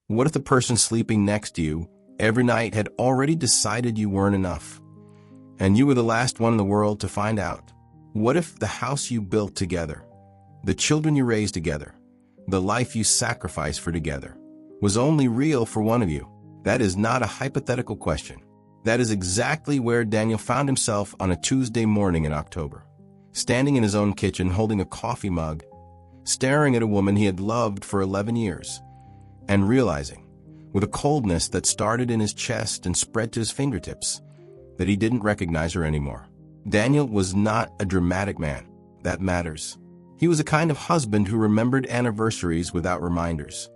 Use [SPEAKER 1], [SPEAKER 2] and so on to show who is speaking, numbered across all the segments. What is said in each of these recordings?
[SPEAKER 1] What if the person sleeping next to you every night had already decided you weren't enough, and you were the last one in the world to find out? What if the house you built together, the children you raised together, the life you sacrificed for together, was only real for one of you? That is not a hypothetical question. That is exactly where Daniel found himself on a Tuesday morning in October, standing in his own kitchen holding a coffee mug, staring at a woman he had loved for 11 years, and realizing, with a coldness that started in his chest and spread to his fingertips, that he didn't recognize her anymore. Daniel was not a dramatic man. That matters. He was a kind of husband who remembered anniversaries without reminders,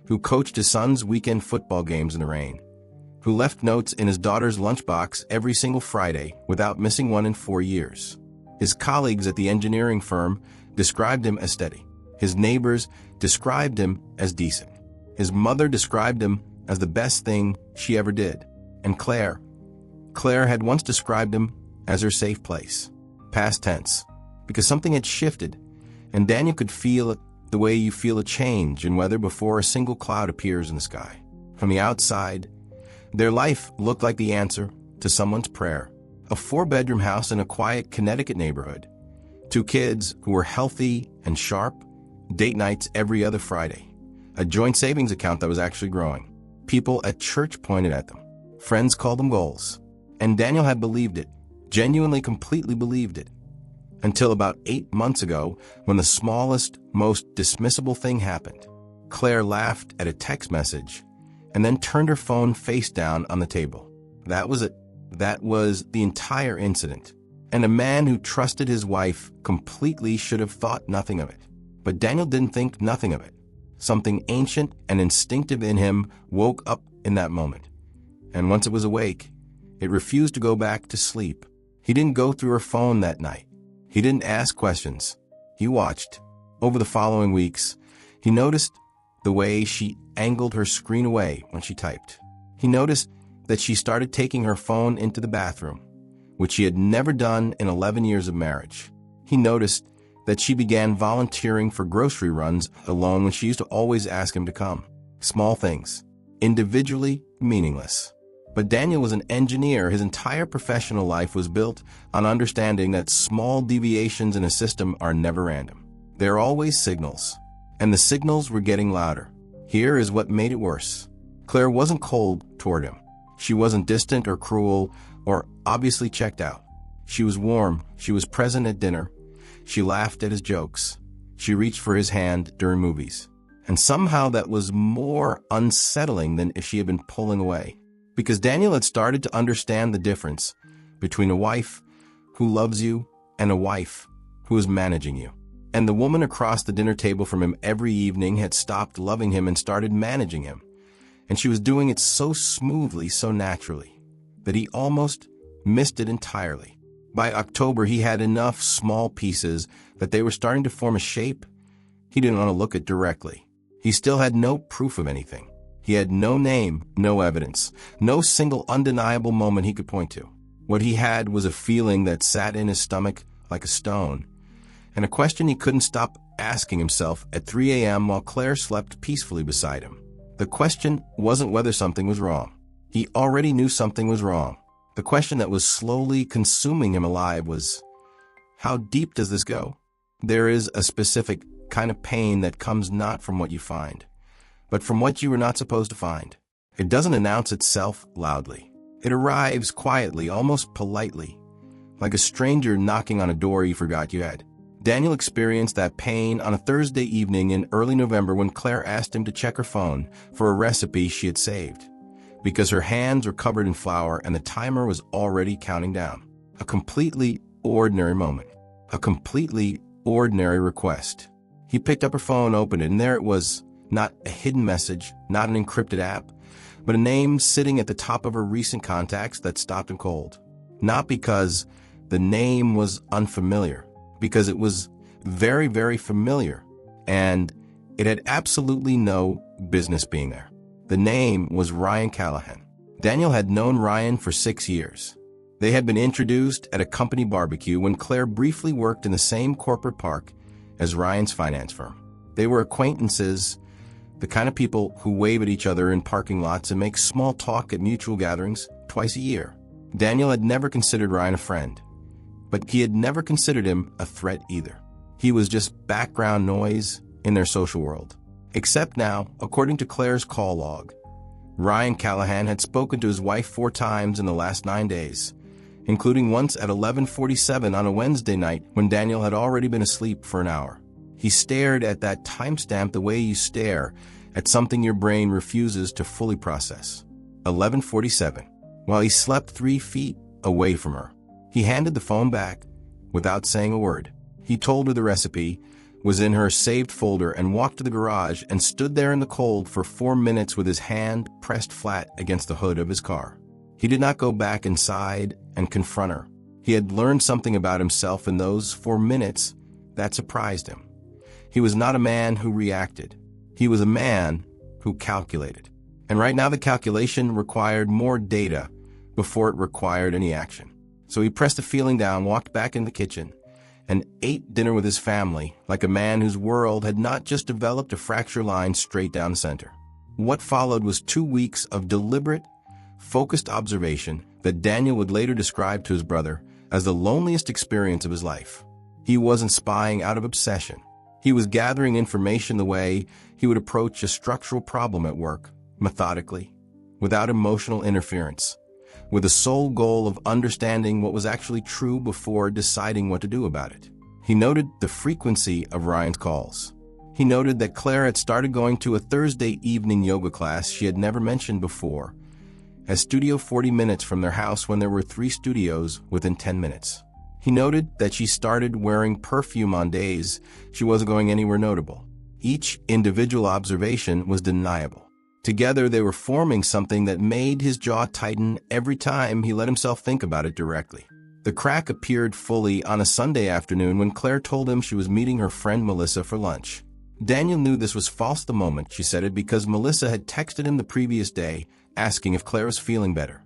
[SPEAKER 1] who coached his son's weekend football games in the rain, who left notes in his daughter's lunchbox every single Friday without missing one in 4 years. His colleagues at the engineering firm described him as steady. His neighbors described him as decent. His mother described him as the best thing she ever did. And Claire had once described him as her safe place. Past tense, because something had shifted, and Daniel could feel it the way you feel a change in weather before a single cloud appears in the sky. From the outside, their life looked like the answer to someone's prayer. A 4-bedroom house in a quiet Connecticut neighborhood. 2 kids who were healthy and sharp. Date nights every other Friday. A joint savings account that was actually growing. People at church pointed at them. Friends called them goals. And Daniel had believed it. Genuinely, completely believed it. Until about 8 months ago, when the smallest, most dismissible thing happened. Claire laughed at a text message and then turned her phone face down on the table. That was it. That was the entire incident. And a man who trusted his wife completely should have thought nothing of it. But Daniel didn't think nothing of it. Something ancient and instinctive in him woke up in that moment. And once it was awake, it refused to go back to sleep. He didn't go through her phone that night. He didn't ask questions. He watched. Over the following weeks, he noticed the way she angled her screen away when she typed. He noticed that she started taking her phone into the bathroom, which she had never done in 11 years of marriage. He noticed that she began volunteering for grocery runs alone when she used to always ask him to come. Small things, individually meaningless. But Daniel was an engineer. His entire professional life was built on understanding that small deviations in a system are never random. They're always signals. And the signals were getting louder. Here is what made it worse. Claire wasn't cold toward him. She wasn't distant or cruel or obviously checked out. She was warm. She was present at dinner. She laughed at his jokes. She reached for his hand during movies. And somehow that was more unsettling than if she had been pulling away. Because Daniel had started to understand the difference between a wife who loves you and a wife who is managing you. And the woman across the dinner table from him every evening had stopped loving him and started managing him. And she was doing it so smoothly, so naturally, that he almost missed it entirely. By October, he had enough small pieces that they were starting to form a shape he didn't want to look at directly. He still had no proof of anything. He had no name, no evidence, no single undeniable moment he could point to. What he had was a feeling that sat in his stomach like a stone, and a question he couldn't stop asking himself at 3 a.m. while Claire slept peacefully beside him. The question wasn't whether something was wrong. He already knew something was wrong. The question that was slowly consuming him alive was, how deep does this go? There is a specific kind of pain that comes not from what you find, but from what you were not supposed to find. It doesn't announce itself loudly. It arrives quietly, almost politely, like a stranger knocking on a door you forgot you had. Daniel experienced that pain on a Thursday evening in early November when Claire asked him to check her phone for a recipe she had saved, because her hands were covered in flour and the timer was already counting down. A completely ordinary moment. A completely ordinary request. He picked up her phone, opened it, and there it was. Not a hidden message, not an encrypted app, but a name sitting at the top of her recent contacts that stopped him cold. Not because the name was unfamiliar, because it was very, very familiar, and it had absolutely no business being there. The name was Ryan Callahan. Daniel had known Ryan for 6 years. They had been introduced at a company barbecue when Claire briefly worked in the same corporate park as Ryan's finance firm. They were acquaintances The kind of people who wave at each other in parking lots and make small talk at mutual gatherings twice a year. Daniel had never considered Ryan a friend, but he had never considered him a threat either. He was just background noise in their social world. Except now, according to Claire's call log, Ryan Callahan had spoken to his wife 4 times in the last 9 days, including once at 11:47 on a Wednesday night when Daniel had already been asleep for an hour. He stared at that timestamp the way you stare at something your brain refuses to fully process. 11:47, while he slept 3 feet away from her. He handed the phone back without saying a word. He told her the recipe was in her saved folder and walked to the garage and stood there in the cold for 4 minutes with his hand pressed flat against the hood of his car. He did not go back inside and confront her. He had learned something about himself in those 4 minutes that surprised him. He was not a man who reacted. He was a man who calculated. And right now the calculation required more data before it required any action. So he pressed the feeling down, walked back in the kitchen, and ate dinner with his family like a man whose world had not just developed a fracture line straight down the center. What followed was 2 weeks of deliberate, focused observation that Daniel would later describe to his brother as the loneliest experience of his life. He wasn't spying out of obsession. He was gathering information the way he would approach a structural problem at work, methodically, without emotional interference, with the sole goal of understanding what was actually true before deciding what to do about it. He noted the frequency of Ryan's calls. He noted that Claire had started going to a Thursday evening yoga class she had never mentioned before, a studio 40 minutes from their house when there were 3 studios within 10 minutes. He noted that she started wearing perfume on days she wasn't going anywhere notable. Each individual observation was deniable. Together, they were forming something that made his jaw tighten every time he let himself think about it directly. The crack appeared fully on a Sunday afternoon when Claire told him she was meeting her friend Melissa for lunch. Daniel knew this was false the moment she said it because Melissa had texted him the previous day asking if Claire was feeling better,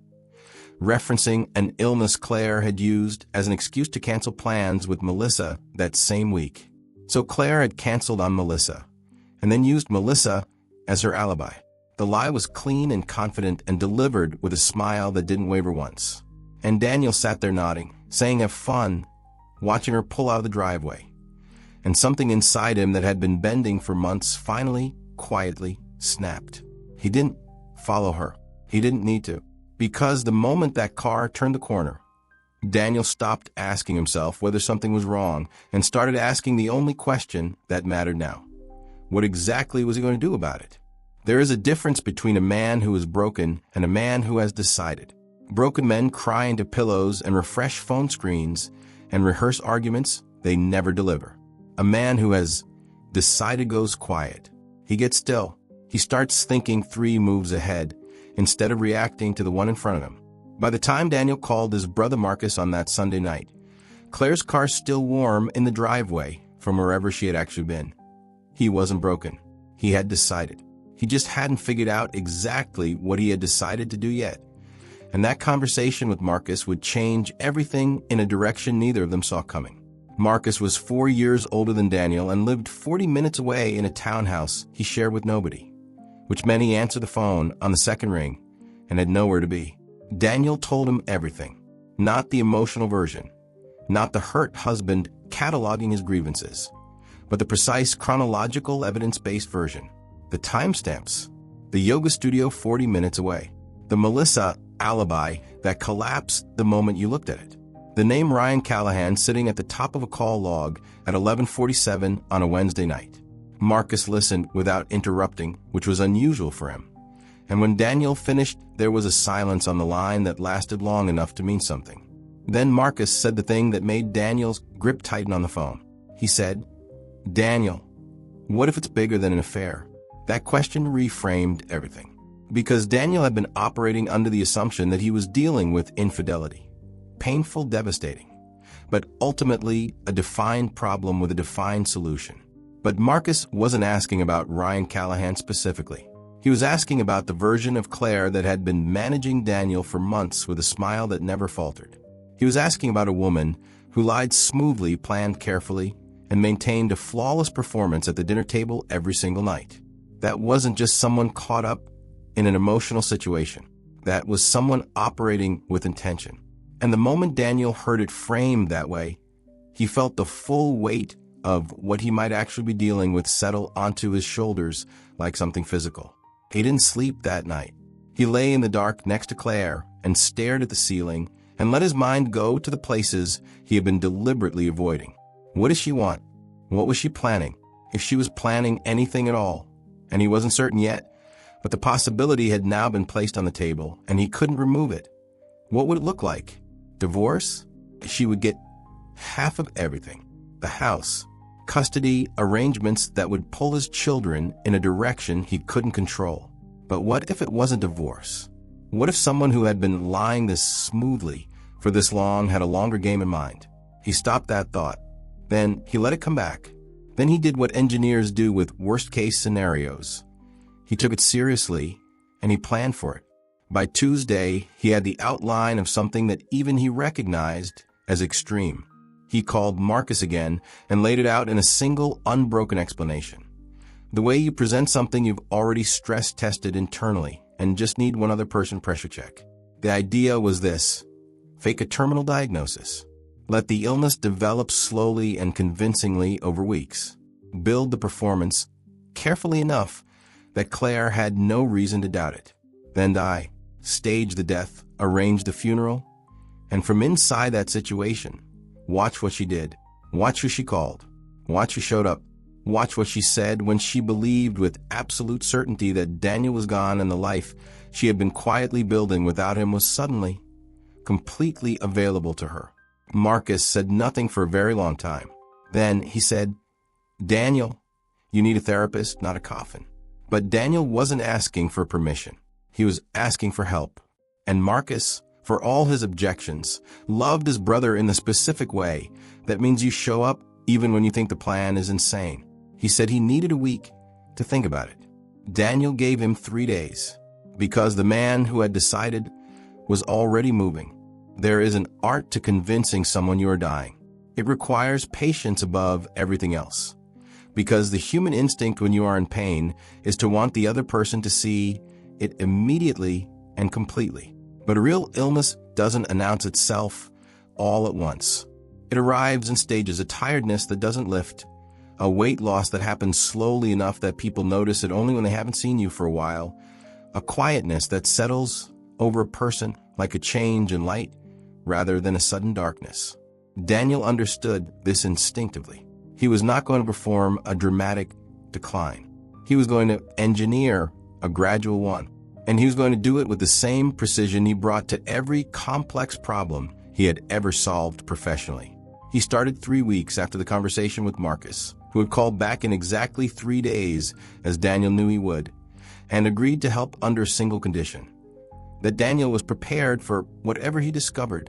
[SPEAKER 1] referencing an illness Claire had used as an excuse to cancel plans with Melissa that same week. So Claire had canceled on Melissa, and then used Melissa as her alibi. The lie was clean and confident and delivered with a smile that didn't waver once. And Daniel sat there nodding, saying have fun, watching her pull out of the driveway. And something inside him that had been bending for months finally, quietly, snapped. He didn't follow her. He didn't need to. Because the moment that car turned the corner, Daniel stopped asking himself whether something was wrong and started asking the only question that mattered now. What exactly was he going to do about it? There is a difference between a man who is broken and a man who has decided. Broken men cry into pillows and refresh phone screens and rehearse arguments they never deliver. A man who has decided goes quiet. He gets still. He starts thinking 3 moves ahead instead of reacting to the one in front of him. By the time Daniel called his brother Marcus on that Sunday night, Claire's car still warm in the driveway from wherever she had actually been. He wasn't broken. He had decided. He just hadn't figured out exactly what he had decided to do yet. And that conversation with Marcus would change everything in a direction neither of them saw coming. Marcus was 4 years older than Daniel and lived 40 minutes away in a townhouse he shared with nobody, which meant he answered the phone on the second ring and had nowhere to be. Daniel told him everything, not the emotional version, not the hurt husband cataloging his grievances, but the precise chronological evidence-based version. The timestamps, the yoga studio 40 minutes away, the Melissa alibi that collapsed the moment you looked at it, the name Ryan Callahan sitting at the top of a call log at 11:47 on a Wednesday night. Marcus listened without interrupting, which was unusual for him. And when Daniel finished, there was a silence on the line that lasted long enough to mean something. Then Marcus said the thing that made Daniel's grip tighten on the phone. He said, "Daniel, what if it's bigger than an affair?" That question reframed everything. Because Daniel had been operating under the assumption that he was dealing with infidelity. Painful, devastating, but ultimately a defined problem with a defined solution. But Marcus wasn't asking about Ryan Callahan specifically. He was asking about the version of Claire that had been managing Daniel for months with a smile that never faltered. He was asking about a woman who lied smoothly, planned carefully, and maintained a flawless performance at the dinner table every single night. That wasn't just someone caught up in an emotional situation. That was someone operating with intention. And the moment Daniel heard it framed that way, he felt the full weight of what he might actually be dealing with settle onto his shoulders like something physical. He didn't sleep that night. He lay in the dark next to Claire and stared at the ceiling and let his mind go to the places he had been deliberately avoiding. What did she want? What was she planning? If she was planning anything at all, and he wasn't certain yet, but the possibility had now been placed on the table and he couldn't remove it. What would it look like? Divorce? She would get half of everything. The house, custody, arrangements that would pull his children in a direction he couldn't control. But what if it wasn't divorce? What if someone who had been lying this smoothly for this long had a longer game in mind? He stopped that thought. Then he let it come back. Then he did what engineers do with worst-case scenarios. He took it seriously, and he planned for it. By Tuesday, he had the outline of something that even he recognized as extreme. He called Marcus again and laid it out in a single, unbroken explanation. The way you present something you've already stress-tested internally and just need one other person pressure check. The idea was this: fake a terminal diagnosis. Let the illness develop slowly and convincingly over weeks. Build the performance carefully enough that Claire had no reason to doubt it. Then die. Stage the death, arrange the funeral, and from inside that situation, watch what she did. Watch who she called. Watch who showed up. Watch what she said when she believed with absolute certainty that Daniel was gone and the life she had been quietly building without him was suddenly completely available to her. Marcus said nothing for a very long time. Then he said, "Daniel, you need a therapist, not a coffin." But Daniel wasn't asking for permission. He was asking for help. And Marcus, for all his objections, loved his brother in the specific way that means you show up even when you think the plan is insane. He said he needed a week to think about it. Daniel gave him 3 days because the man who had decided was already moving. There is an art to convincing someone you are dying. It requires patience above everything else, because the human instinct when you are in pain is to want the other person to see it immediately and completely. But a real illness doesn't announce itself all at once. It arrives in stages, a tiredness that doesn't lift, a weight loss that happens slowly enough that people notice it only when they haven't seen you for a while, a quietness that settles over a person like a change in light rather than a sudden darkness. Daniel understood this instinctively. He was not going to perform a dramatic decline. He was going to engineer a gradual one, and he was going to do it with the same precision he brought to every complex problem he had ever solved professionally. He started 3 weeks after the conversation with Marcus, who had called back in exactly 3 days, as Daniel knew he would, and agreed to help under a single condition: that Daniel was prepared for whatever he discovered,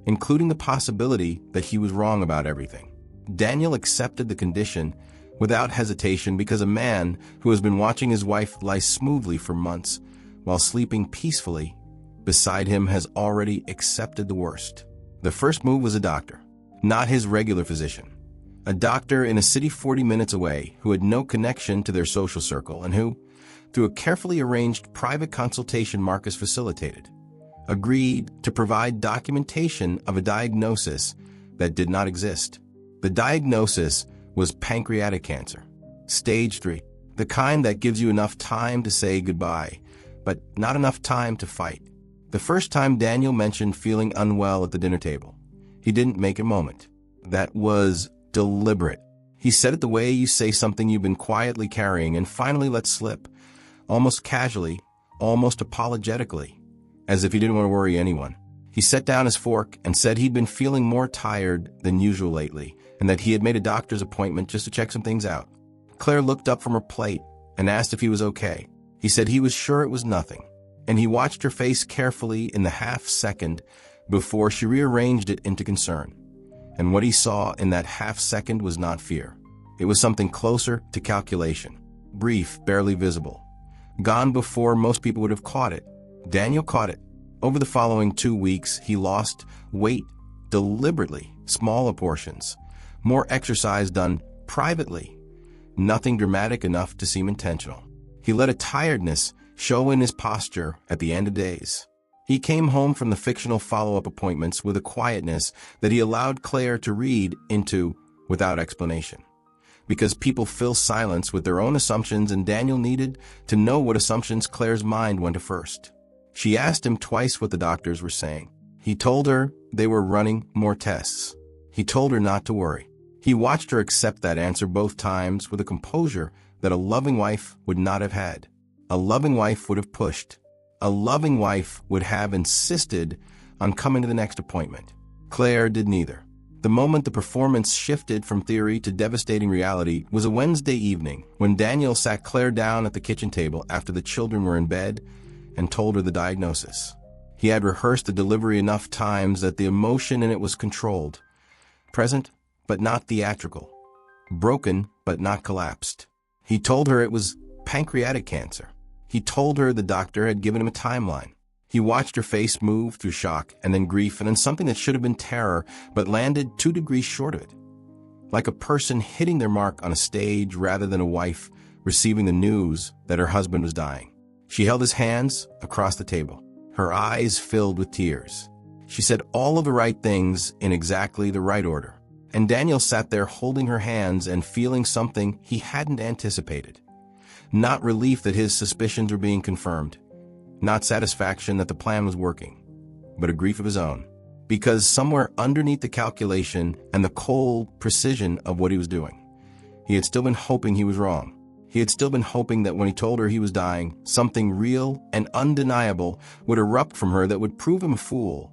[SPEAKER 1] including the possibility that he was wrong about everything. Daniel accepted the condition without hesitation because a man who has been watching his wife lie smoothly for months while sleeping peacefully beside him has already accepted the worst. The first move was a doctor, not his regular physician. A doctor in a city 40 minutes away who had no connection to their social circle and who, through a carefully arranged private consultation Marcus facilitated, agreed to provide documentation of a diagnosis that did not exist. The diagnosis was pancreatic cancer, stage 3, the kind that gives you enough time to say goodbye, but not enough time to fight. The first time Daniel mentioned feeling unwell at the dinner table, he didn't make a moment. That was deliberate. He said it the way you say something you've been quietly carrying and finally let slip, almost casually, almost apologetically, as if he didn't want to worry anyone. He set down his fork and said he'd been feeling more tired than usual lately, and that he had made a doctor's appointment just to check some things out. Claire looked up from her plate and asked if he was okay. He said he was sure it was nothing, and he watched her face carefully in the half-second before she rearranged it into concern. And what he saw in that half-second was not fear. It was something closer to calculation, brief, barely visible, gone before most people would have caught it. Daniel caught it. Over the following 2 weeks, he lost weight deliberately, smaller portions, more exercise done privately, nothing dramatic enough to seem intentional. He let a tiredness show in his posture at the end of days. He came home from the fictional follow-up appointments with a quietness that he allowed Claire to read into without explanation. Because people fill silence with their own assumptions, and Daniel needed to know what assumptions Claire's mind went to first. She asked him twice what the doctors were saying. He told her they were running more tests. He told her not to worry. He watched her accept that answer both times with a composure that a loving wife would not have had. A loving wife would have pushed. A loving wife would have insisted on coming to the next appointment. Claire did neither. The moment the performance shifted from theory to devastating reality was a Wednesday evening when Daniel sat Claire down at the kitchen table after the children were in bed and told her the diagnosis. He had rehearsed the delivery enough times that the emotion in it was controlled, present but not theatrical, broken but not collapsed. He told her it was pancreatic cancer. He told her the doctor had given him a timeline. He watched her face move through shock and then grief and then something that should have been terror but landed 2 degrees short of it. Like a person hitting their mark on a stage rather than a wife receiving the news that her husband was dying. She held his hands across the table, her eyes filled with tears. She said all of the right things in exactly the right order. And Daniel sat there holding her hands and feeling something he hadn't anticipated. Not relief that his suspicions were being confirmed. Not satisfaction that the plan was working. But a grief of his own. Because somewhere underneath the calculation and the cold precision of what he was doing, he had still been hoping he was wrong. He had still been hoping that when he told her he was dying, something real and undeniable would erupt from her that would prove him a fool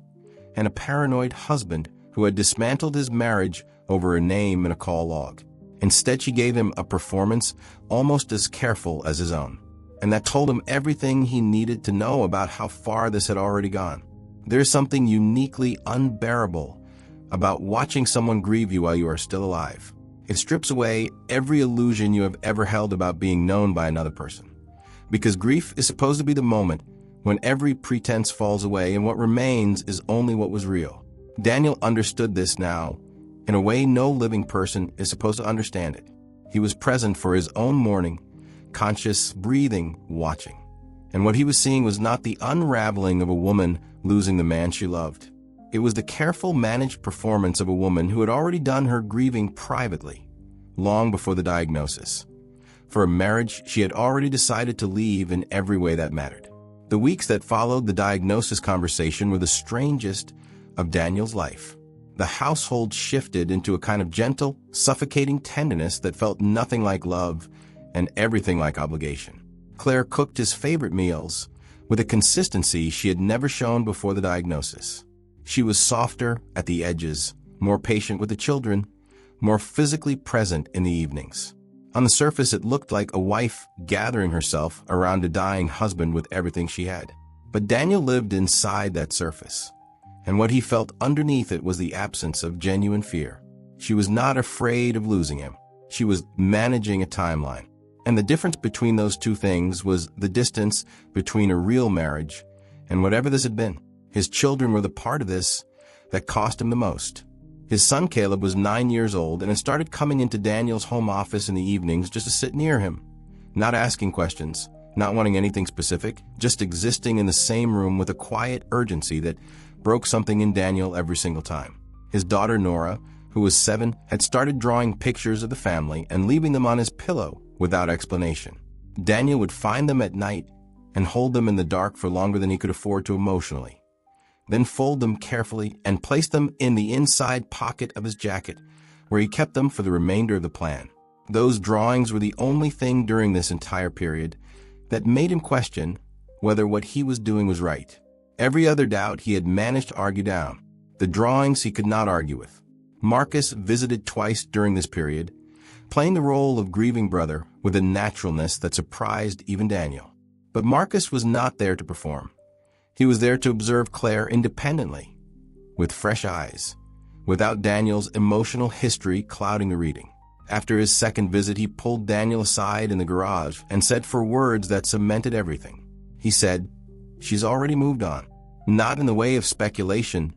[SPEAKER 1] and a paranoid husband who had dismantled his marriage over a name in a call log. Instead, she gave him a performance almost as careful as his own, and that told him everything he needed to know about how far this had already gone. There's something uniquely unbearable about watching someone grieve you while you are still alive. It strips away every illusion you have ever held about being known by another person. Because grief is supposed to be the moment when every pretense falls away and what remains is only what was real. Daniel understood this now in a way no living person is supposed to understand it. He was present for his own mourning, conscious, breathing, watching. And what he was seeing was not the unraveling of a woman losing the man she loved. It was the careful, managed performance of a woman who had already done her grieving privately, long before the diagnosis. For a marriage she had already decided to leave in every way that mattered. The weeks that followed the diagnosis conversation were the strangest of Daniel's life. The household shifted into a kind of gentle, suffocating tenderness that felt nothing like love and everything like obligation. Claire cooked his favorite meals with a consistency she had never shown before the diagnosis. She was softer at the edges, more patient with the children, more physically present in the evenings. On the surface, it looked like a wife gathering herself around a dying husband with everything she had. But Daniel lived inside that surface, and what he felt underneath it was the absence of genuine fear. She was not afraid of losing him. She was managing a timeline. And the difference between those two things was the distance between a real marriage and whatever this had been. His children were the part of this that cost him the most. His son Caleb was 9 years old and had started coming into Daniel's home office in the evenings just to sit near him, not asking questions, not wanting anything specific, just existing in the same room with a quiet urgency that broke something in Daniel every single time. His daughter Nora, who was 7, had started drawing pictures of the family and leaving them on his pillow without explanation. Daniel would find them at night and hold them in the dark for longer than he could afford to emotionally, then fold them carefully and place them in the inside pocket of his jacket, where he kept them for the remainder of the plan. Those drawings were the only thing during this entire period that made him question whether what he was doing was right. Every other doubt he had managed to argue down. The drawings he could not argue with. Marcus visited twice during this period, playing the role of grieving brother with a naturalness that surprised even Daniel. But Marcus was not there to perform. He was there to observe Claire independently, with fresh eyes, without Daniel's emotional history clouding the reading. After his second visit, he pulled Daniel aside in the garage and said 4 words that cemented everything. He said, "She's already moved on," not in the way of speculation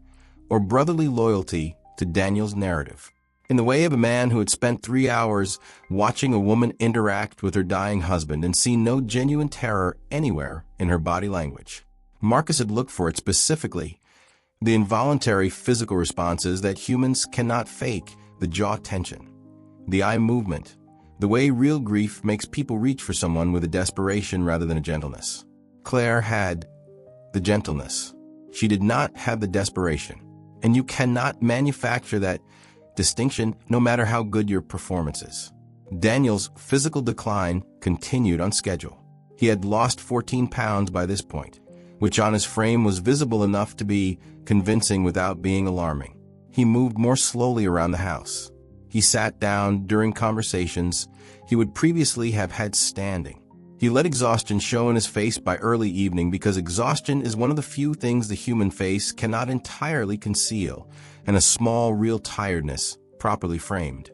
[SPEAKER 1] or brotherly loyalty to Daniel's narrative. in the way of a man who had spent 3 hours watching a woman interact with her dying husband and seen no genuine terror anywhere in her body language. Marcus had looked for it specifically, the involuntary physical responses that humans cannot fake, the jaw tension, the eye movement, the way real grief makes people reach for someone with a desperation rather than a gentleness. Claire had the gentleness. She did not have the desperation, and you cannot manufacture that distinction no matter how good your performance is. Daniel's physical decline continued on schedule. He had lost 14 pounds by this point, which on his frame was visible enough to be convincing without being alarming. He moved more slowly around the house. He sat down during conversations he would previously have had standing. He let exhaustion show in his face by early evening because exhaustion is one of the few things the human face cannot entirely conceal, and a small, real tiredness, properly framed,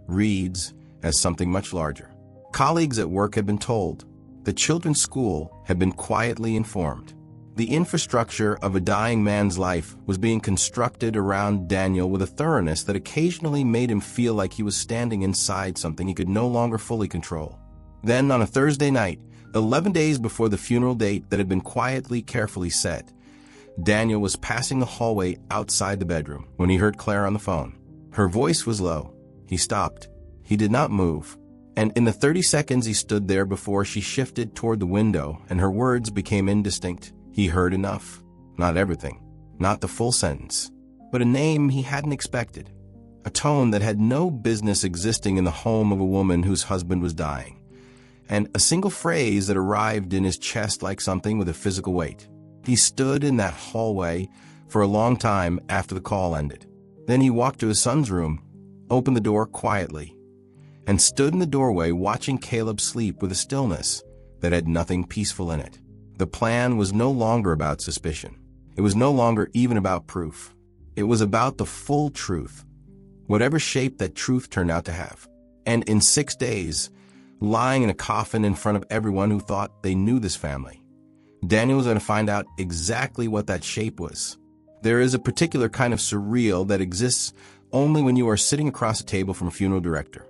[SPEAKER 1] reads as something much larger. Colleagues at work had been told. The children's school had been quietly informed. The infrastructure of a dying man's life was being constructed around Daniel with a thoroughness that occasionally made him feel like he was standing inside something he could no longer fully control. Then, on a Thursday night, 11 days before the funeral date that had been carefully set, Daniel was passing the hallway outside the bedroom when he heard Claire on the phone. Her voice was low. He stopped. He did not move. And in the 30 seconds he stood there before she shifted toward the window and her words became indistinct, he heard enough. Not everything. Not the full sentence. But a name he hadn't expected. A tone that had no business existing in the home of a woman whose husband was dying. And a single phrase that arrived in his chest like something with a physical weight. He stood in that hallway for a long time after the call ended. Then he walked to his son's room, opened the door quietly, and stood in the doorway watching Caleb sleep with a stillness that had nothing peaceful in it. The plan was no longer about suspicion. It was no longer even about proof. It was about the full truth, whatever shape that truth turned out to have. And in 6 days, lying in a coffin in front of everyone who thought they knew this family, Daniel was going to find out exactly what that shape was. There is a particular kind of surreal that exists only when you are sitting across a table from a funeral director,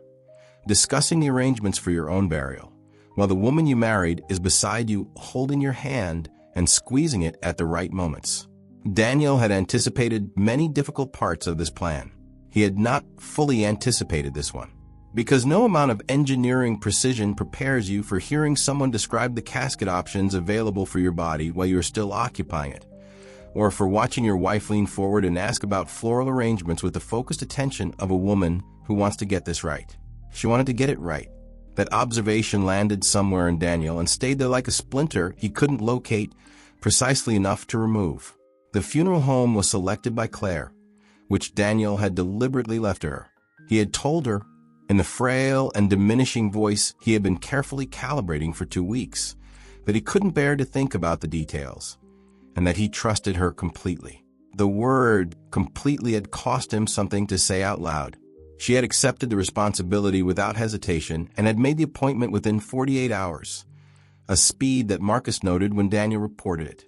[SPEAKER 1] discussing the arrangements for your own burial, while the woman you married is beside you holding your hand and squeezing it at the right moments. Daniel had anticipated many difficult parts of this plan. He had not fully anticipated this one. Because no amount of engineering precision prepares you for hearing someone describe the casket options available for your body while you are still occupying it, or for watching your wife lean forward and ask about floral arrangements with the focused attention of a woman who wants to get this right. She wanted to get it right. That observation landed somewhere in Daniel and stayed there like a splinter he couldn't locate precisely enough to remove. The funeral home was selected by Claire, which Daniel had deliberately left to her. He had told her, in the frail and diminishing voice he had been carefully calibrating for 2 weeks, that he couldn't bear to think about the details, and that he trusted her completely. The word completely had cost him something to say out loud. She had accepted the responsibility without hesitation and had made the appointment within 48 hours, a speed that Marcus noted when Daniel reported it.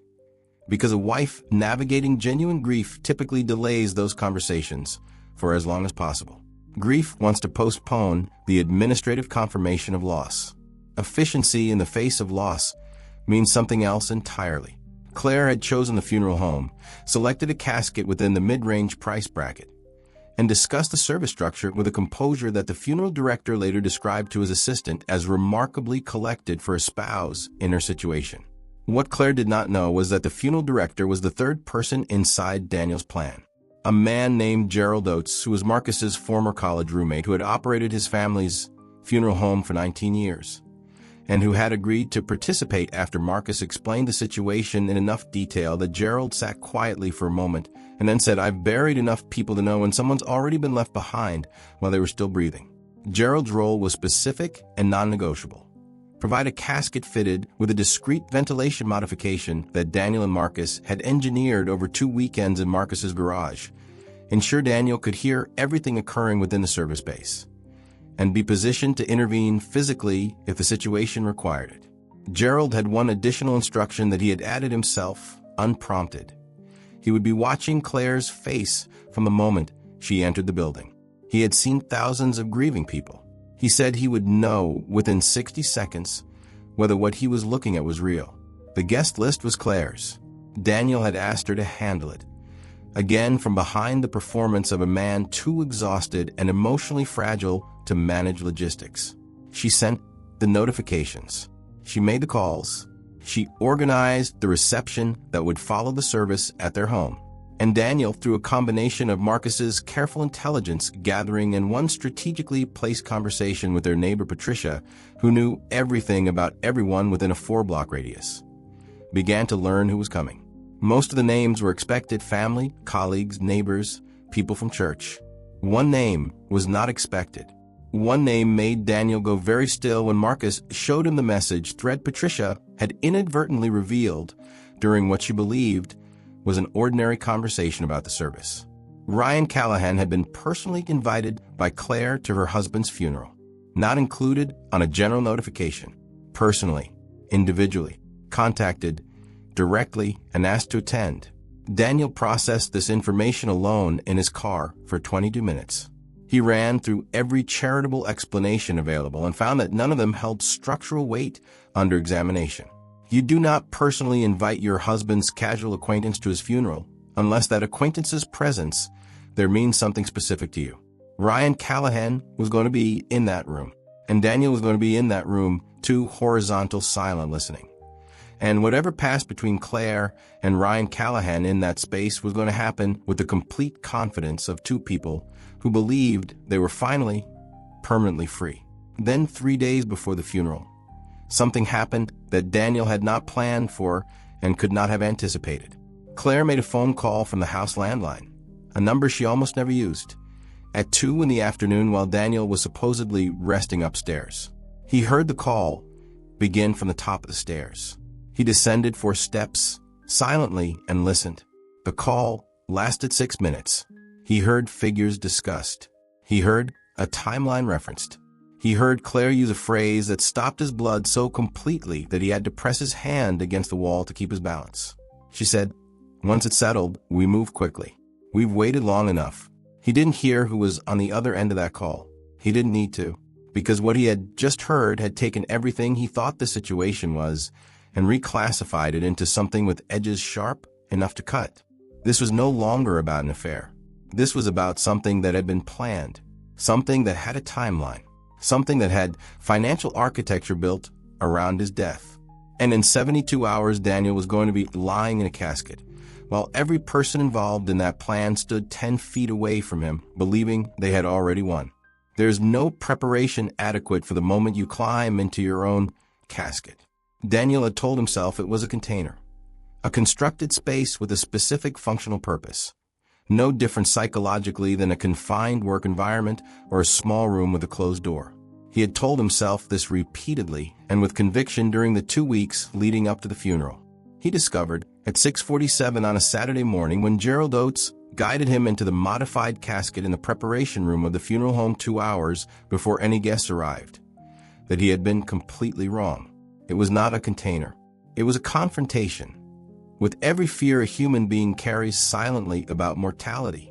[SPEAKER 1] Because a wife navigating genuine grief typically delays those conversations for as long as possible. Grief wants to postpone the administrative confirmation of loss. Efficiency in the face of loss means something else entirely. Claire had chosen the funeral home, selected a casket within the mid-range price bracket, and discussed the service structure with a composure that the funeral director later described to his assistant as remarkably collected for a spouse in her situation. What Claire did not know was that the funeral director was the third person inside Daniel's plan. A man named Gerald Oates, who was Marcus's former college roommate, who had operated his family's funeral home for 19 years, and who had agreed to participate after Marcus explained the situation in enough detail that Gerald sat quietly for a moment and then said, "I've buried enough people to know when someone's already been left behind while they were still breathing." Gerald's role was specific and non-negotiable. Provide a casket fitted with a discrete ventilation modification that Daniel and Marcus had engineered over 2 weekends in Marcus's garage. Ensure Daniel could hear everything occurring within the service base, and be positioned to intervene physically if the situation required it. Gerald had one additional instruction that he had added himself, unprompted. He would be watching Claire's face from the moment she entered the building. He had seen thousands of grieving people. He said he would know within 60 seconds whether what he was looking at was real. The guest list was Claire's. Daniel had asked her to handle it. Again, from behind the performance of a man too exhausted and emotionally fragile to manage logistics. She sent the notifications. She made the calls. She organized the reception that would follow the service at their home. And Daniel, through a combination of Marcus's careful intelligence gathering and one strategically placed conversation with their neighbor Patricia, who knew everything about everyone within a 4-block radius, began to learn who was coming. Most of the names were expected: family, colleagues, neighbors, people from church. One name was not expected. One name made Daniel go very still when Marcus showed him the message thread Patricia had inadvertently revealed during what she believed was an ordinary conversation about the service. Ryan Callahan had been personally invited by Claire to her husband's funeral, not included on a general notification, personally, individually, contacted directly and asked to attend. Daniel processed this information alone in his car for 22 minutes. He ran through every charitable explanation available and found that none of them held structural weight under examination. You do not personally invite your husband's casual acquaintance to his funeral unless that acquaintance's presence there means something specific to you. Ryan Callahan was going to be in that room, and Daniel was going to be in that room, too, horizontal, silent listening. And whatever passed between Claire and Ryan Callahan in that space was going to happen with the complete confidence of two people who believed they were finally permanently free. Then, 3 days before the funeral, something happened that Daniel had not planned for and could not have anticipated. Claire made a phone call from the house landline, a number she almost never used, at 2 in the afternoon while Daniel was supposedly resting upstairs. He heard the call begin from the top of the stairs. He descended 4 steps silently and listened. The call lasted 6 minutes. He heard figures discussed. He heard a timeline referenced. He heard Claire use a phrase that stopped his blood so completely that he had to press his hand against the wall to keep his balance. She said, "Once it's settled, we move quickly. We've waited long enough." He didn't hear who was on the other end of that call. He didn't need to, because what he had just heard had taken everything he thought the situation was and reclassified it into something with edges sharp enough to cut. This was no longer about an affair. This was about something that had been planned, something that had a timeline, something that had financial architecture built around his death. And in 72 hours, Daniel was going to be lying in a casket, while every person involved in that plan stood 10 feet away from him, believing they had already won. There's no preparation adequate for the moment you climb into your own casket. Daniel had told himself it was a container, a constructed space with a specific functional purpose, no different psychologically than a confined work environment or a small room with a closed door. He had told himself this repeatedly and with conviction during the 2 weeks leading up to the funeral. He discovered at 6:47 on a Saturday morning, when Gerald Oates guided him into the modified casket in the preparation room of the funeral home 2 hours before any guests arrived, that he had been completely wrong. It was not a container. It was a confrontation with every fear a human being carries silently about mortality,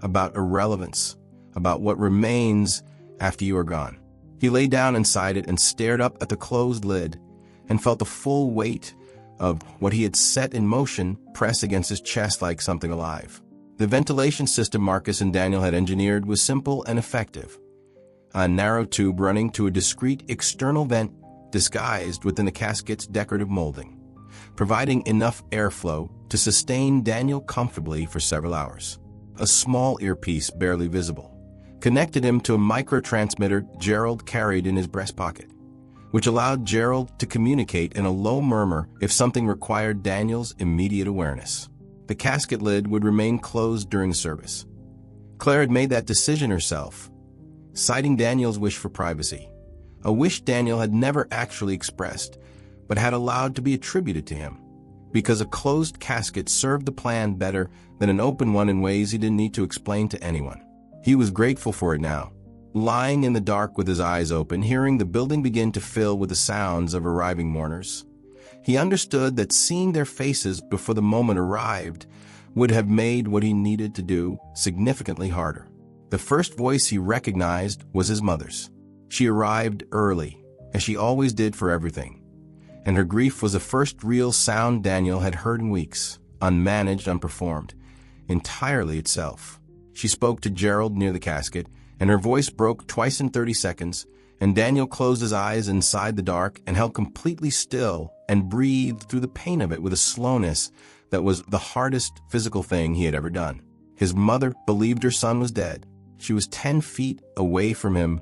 [SPEAKER 1] about irrelevance, about what remains after you are gone. He lay down inside it and stared up at the closed lid and felt the full weight of what he had set in motion press against his chest like something alive. The ventilation system Marcus and Daniel had engineered was simple and effective. A narrow tube running to a discrete external vent disguised within the casket's decorative molding, providing enough airflow to sustain Daniel comfortably for several hours. A small earpiece, barely visible, connected him to a microtransmitter Gerald carried in his breast pocket, which allowed Gerald to communicate in a low murmur if something required Daniel's immediate awareness. The casket lid would remain closed during service. Claire had made that decision herself, citing Daniel's wish for privacy, a wish Daniel had never actually expressed, but had allowed to be attributed to him, because a closed casket served the plan better than an open one in ways he didn't need to explain to anyone. He was grateful for it now. Lying in the dark with his eyes open, hearing the building begin to fill with the sounds of arriving mourners, he understood that seeing their faces before the moment arrived would have made what he needed to do significantly harder. The first voice he recognized was his mother's. She arrived early, as she always did for everything, and her grief was the first real sound Daniel had heard in weeks, unmanaged, unperformed, entirely itself. She spoke to Gerald near the casket, and her voice broke twice in 30 seconds, and Daniel closed his eyes inside the dark and held completely still and breathed through the pain of it with a slowness that was the hardest physical thing he had ever done. His mother believed her son was dead. She was 10 feet away from him,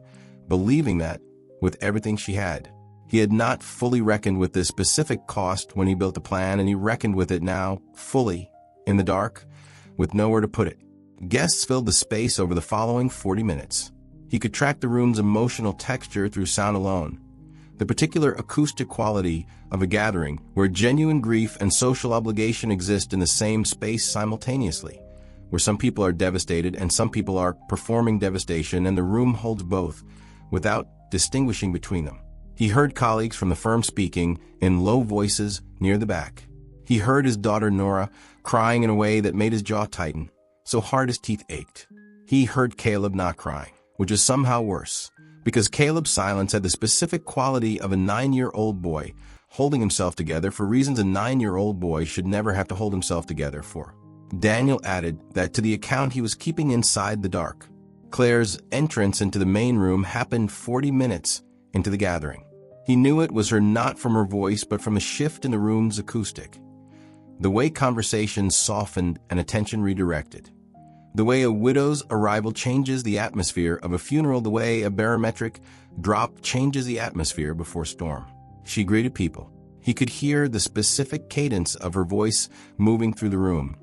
[SPEAKER 1] believing that with everything she had. He had not fully reckoned with the specific cost when he built the plan, and he reckoned with it now, fully, in the dark, with nowhere to put it. Guests filled the space over the following 40 minutes. He could track the room's emotional texture through sound alone. The particular acoustic quality of a gathering where genuine grief and social obligation exist in the same space simultaneously, where some people are devastated and some people are performing devastation, and the room holds both, without distinguishing between them. He heard colleagues from the firm speaking in low voices near the back. He heard his daughter Nora crying in a way that made his jaw tighten, so hard his teeth ached. He heard Caleb not crying, which is somehow worse, because Caleb's silence had the specific quality of a 9-year-old boy holding himself together for reasons a 9-year-old boy should never have to hold himself together for. Daniel added that to the account he was keeping inside the dark. Claire's entrance into the main room happened 40 minutes into the gathering. He knew it was her not from her voice, but from a shift in the room's acoustic. The way conversations softened and attention redirected. The way a widow's arrival changes the atmosphere of a funeral, the way a barometric drop changes the atmosphere before storm. She greeted people. He could hear the specific cadence of her voice moving through the room,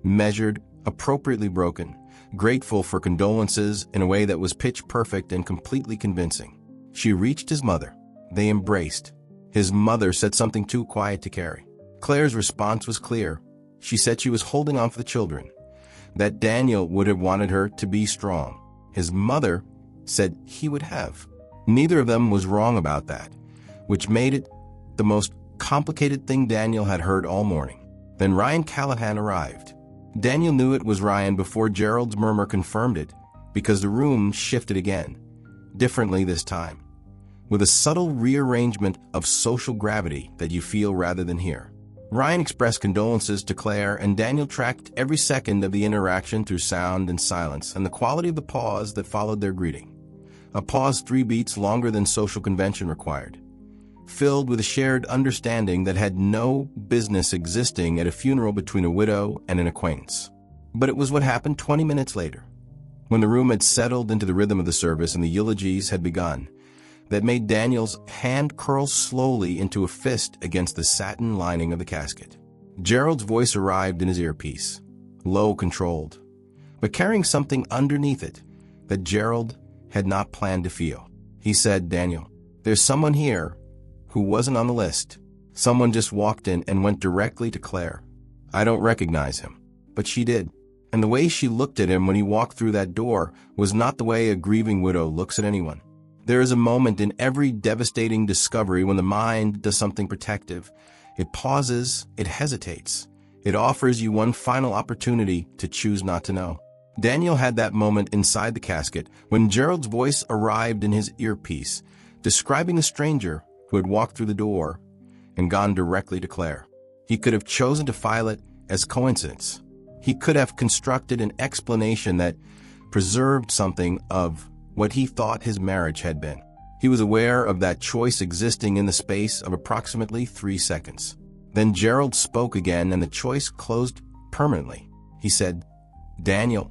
[SPEAKER 1] measured, appropriately broken, grateful for condolences in a way that was pitch perfect and completely convincing. She reached his mother. They embraced. His mother said something too quiet to carry. Claire's response was clear. She said she was holding on for the children, that Daniel would have wanted her to be strong. His mother said he would have. Neither of them was wrong about that, which made it the most complicated thing Daniel had heard all morning. Then Ryan Callahan arrived. Daniel knew it was Ryan before Gerald's murmur confirmed it, because the room shifted again, differently this time, with a subtle rearrangement of social gravity that you feel rather than hear. Ryan expressed condolences to Claire, and Daniel tracked every second of the interaction through sound and silence, and the quality of the pause that followed their greeting. A pause 3 beats longer than social convention required, filled with a shared understanding that had no business existing at a funeral between a widow and an acquaintance. But it was what happened 20 minutes later, when the room had settled into the rhythm of the service and the eulogies had begun, that made Daniel's hand curl slowly into a fist against the satin lining of the casket. Gerald's voice arrived in his earpiece, low, controlled, but carrying something underneath it that Gerald had not planned to feel. He said, "Daniel, there's someone here who wasn't on the list. Someone just walked in and went directly to Claire. I don't recognize him, but she did. And the way she looked at him when he walked through that door was not the way a grieving widow looks at anyone. There is a moment in every devastating discovery when the mind does something protective. It pauses, it hesitates. It offers you one final opportunity to choose not to know." Daniel had that moment inside the casket when Gerald's voice arrived in his earpiece, describing a stranger who had walked through the door and gone directly to Claire. He could have chosen to file it as coincidence. He could have constructed an explanation that preserved something of what he thought his marriage had been. He was aware of that choice existing in the space of approximately 3 seconds. Then Gerald spoke again, and the choice closed permanently. He said, "Daniel,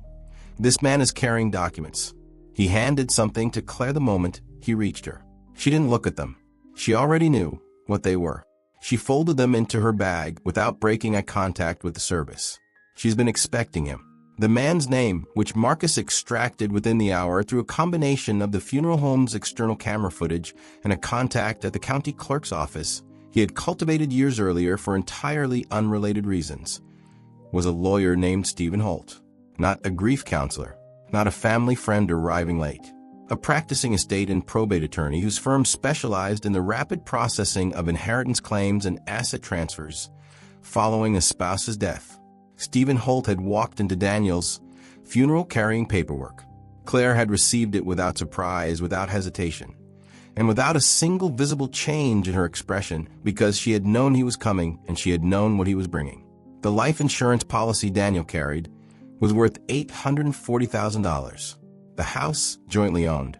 [SPEAKER 1] this man is carrying documents." He handed something to Claire the moment he reached her. She didn't look at them. She already knew what they were. She folded them into her bag without breaking eye contact with the service. She's been expecting him. The man's name, which Marcus extracted within the hour through a combination of the funeral home's external camera footage and a contact at the county clerk's office he had cultivated years earlier for entirely unrelated reasons, was a lawyer named Stephen Holt. Not a grief counselor, not a family friend arriving late. A practicing estate and probate attorney whose firm specialized in the rapid processing of inheritance claims and asset transfers following a spouse's death. Stephen Holt had walked into Daniel's funeral carrying paperwork. Claire had received it without surprise, without hesitation, and without a single visible change in her expression, because she had known he was coming and she had known what he was bringing. The life insurance policy Daniel carried was worth $840,000. The house, jointly owned,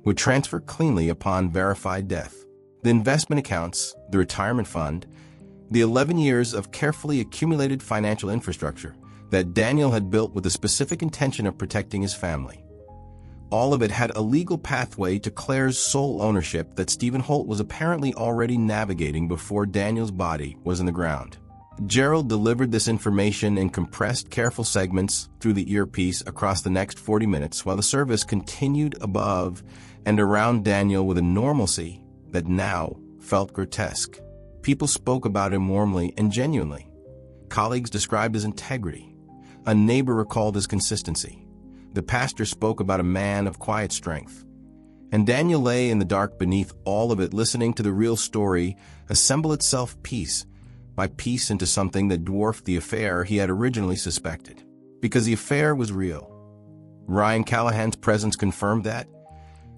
[SPEAKER 1] would transfer cleanly upon verified death. The investment accounts, the retirement fund, the 11 years of carefully accumulated financial infrastructure that Daniel had built with the specific intention of protecting his family. All of it had a legal pathway to Claire's sole ownership that Stephen Holt was apparently already navigating before Daniel's body was in the ground. Gerald delivered this information in compressed, careful segments through the earpiece across the next 40 minutes while the service continued above and around Daniel with a normalcy that now felt grotesque. People spoke about him warmly and genuinely. Colleagues described his integrity. A neighbor recalled his consistency. The pastor spoke about a man of quiet strength. And Daniel lay in the dark beneath all of it, listening to the real story assemble itself piece by piece into something that dwarfed the affair he had originally suspected. Because the affair was real. Ryan Callahan's presence confirmed that,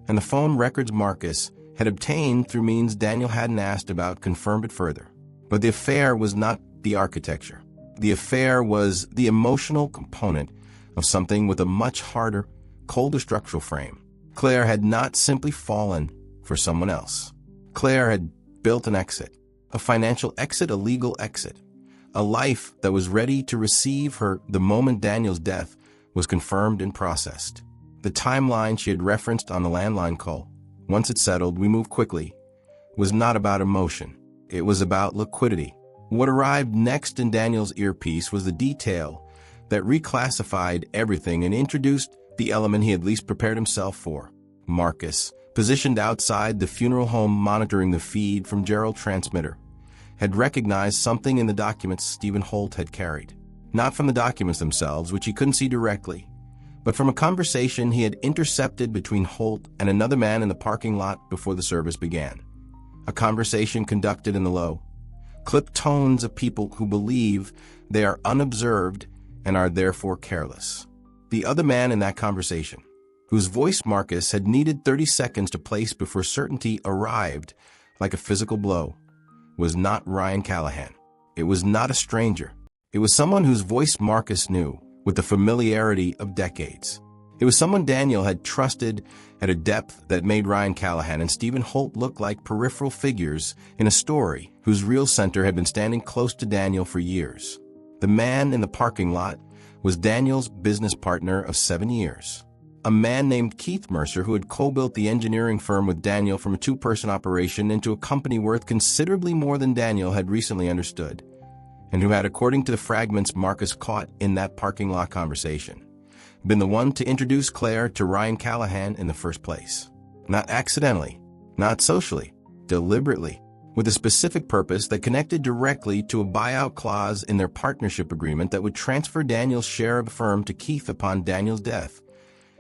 [SPEAKER 1] and the phone records Marcus had obtained through means Daniel hadn't asked about confirmed it further. But the affair was not the architecture. The affair was the emotional component of something with a much harder, colder structural frame. Claire had not simply fallen for someone else. Claire had built an exit, a financial exit, a legal exit, a life that was ready to receive her the moment Daniel's death was confirmed and processed. The timeline she had referenced on the landline call, once it settled, we move quickly, was not about emotion. It was about liquidity. What arrived next in Daniel's earpiece was the detail that reclassified everything and introduced the element he had least prepared himself for. Marcus, positioned outside the funeral home monitoring the feed from Gerald's transmitter, had recognized something in the documents Stephen Holt had carried. Not from the documents themselves, which he couldn't see directly, but from a conversation he had intercepted between Holt and another man in the parking lot before the service began. A conversation conducted in the low, clipped tones of people who believe they are unobserved and are therefore careless. The other man in that conversation, whose voice Marcus had needed 30 seconds to place before certainty arrived like a physical blow, was not Ryan Callahan. It was not a stranger. It was someone whose voice Marcus knew with the familiarity of decades. It was someone Daniel had trusted at a depth that made Ryan Callahan and Stephen Holt look like peripheral figures in a story whose real center had been standing close to Daniel for years. The man in the parking lot was Daniel's business partner of 7 years. A man named Keith Mercer, who had co-built the engineering firm with Daniel from a two-person operation into a company worth considerably more than Daniel had recently understood, and who had, according to the fragments Marcus caught in that parking lot conversation, been the one to introduce Claire to Ryan Callahan in the first place. Not accidentally, not socially, deliberately, with a specific purpose that connected directly to a buyout clause in their partnership agreement that would transfer Daniel's share of the firm to Keith upon Daniel's death.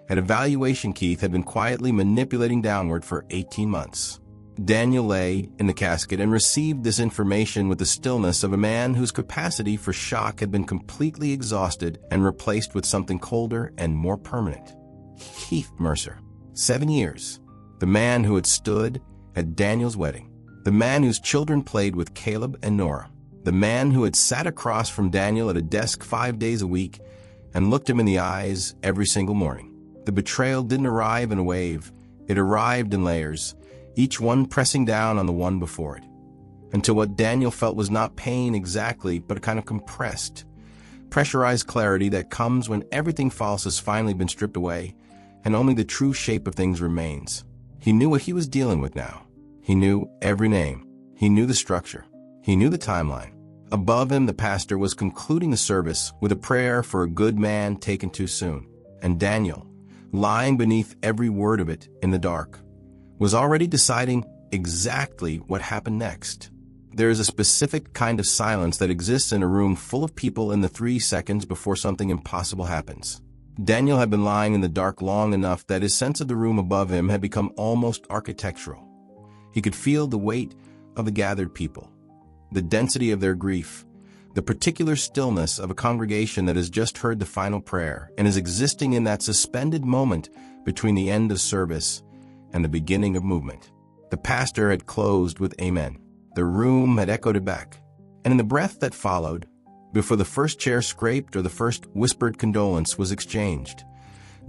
[SPEAKER 1] At a valuation Keith had been quietly manipulating downward for 18 months. Daniel lay in the casket and received this information with the stillness of a man whose capacity for shock had been completely exhausted and replaced with something colder and more permanent. Keith Mercer, 7 years, the man who had stood at Daniel's wedding, the man whose children played with Caleb and Nora, the man who had sat across from Daniel at a desk 5 days a week and looked him in the eyes every single morning. The betrayal didn't arrive in a wave. It arrived in layers, each one pressing down on the one before it, until what Daniel felt was not pain exactly, but a kind of compressed, pressurized clarity that comes when everything false has finally been stripped away and only the true shape of things remains. He knew what he was dealing with now. He knew every name. He knew the structure. He knew the timeline. Above him, the pastor was concluding the service with a prayer for a good man taken too soon. And Daniel, lying beneath every word of it in the dark, was already deciding exactly what happened next. There is a specific kind of silence that exists in a room full of people in the 3 seconds before something impossible happens. Daniel had been lying in the dark long enough that his sense of the room above him had become almost architectural. He could feel the weight of the gathered people, the density of their grief, the particular stillness of a congregation that has just heard the final prayer and is existing in that suspended moment between the end of service and the beginning of movement. The pastor had closed with amen. The room had echoed it back. And in the breath that followed, before the first chair scraped or the first whispered condolence was exchanged,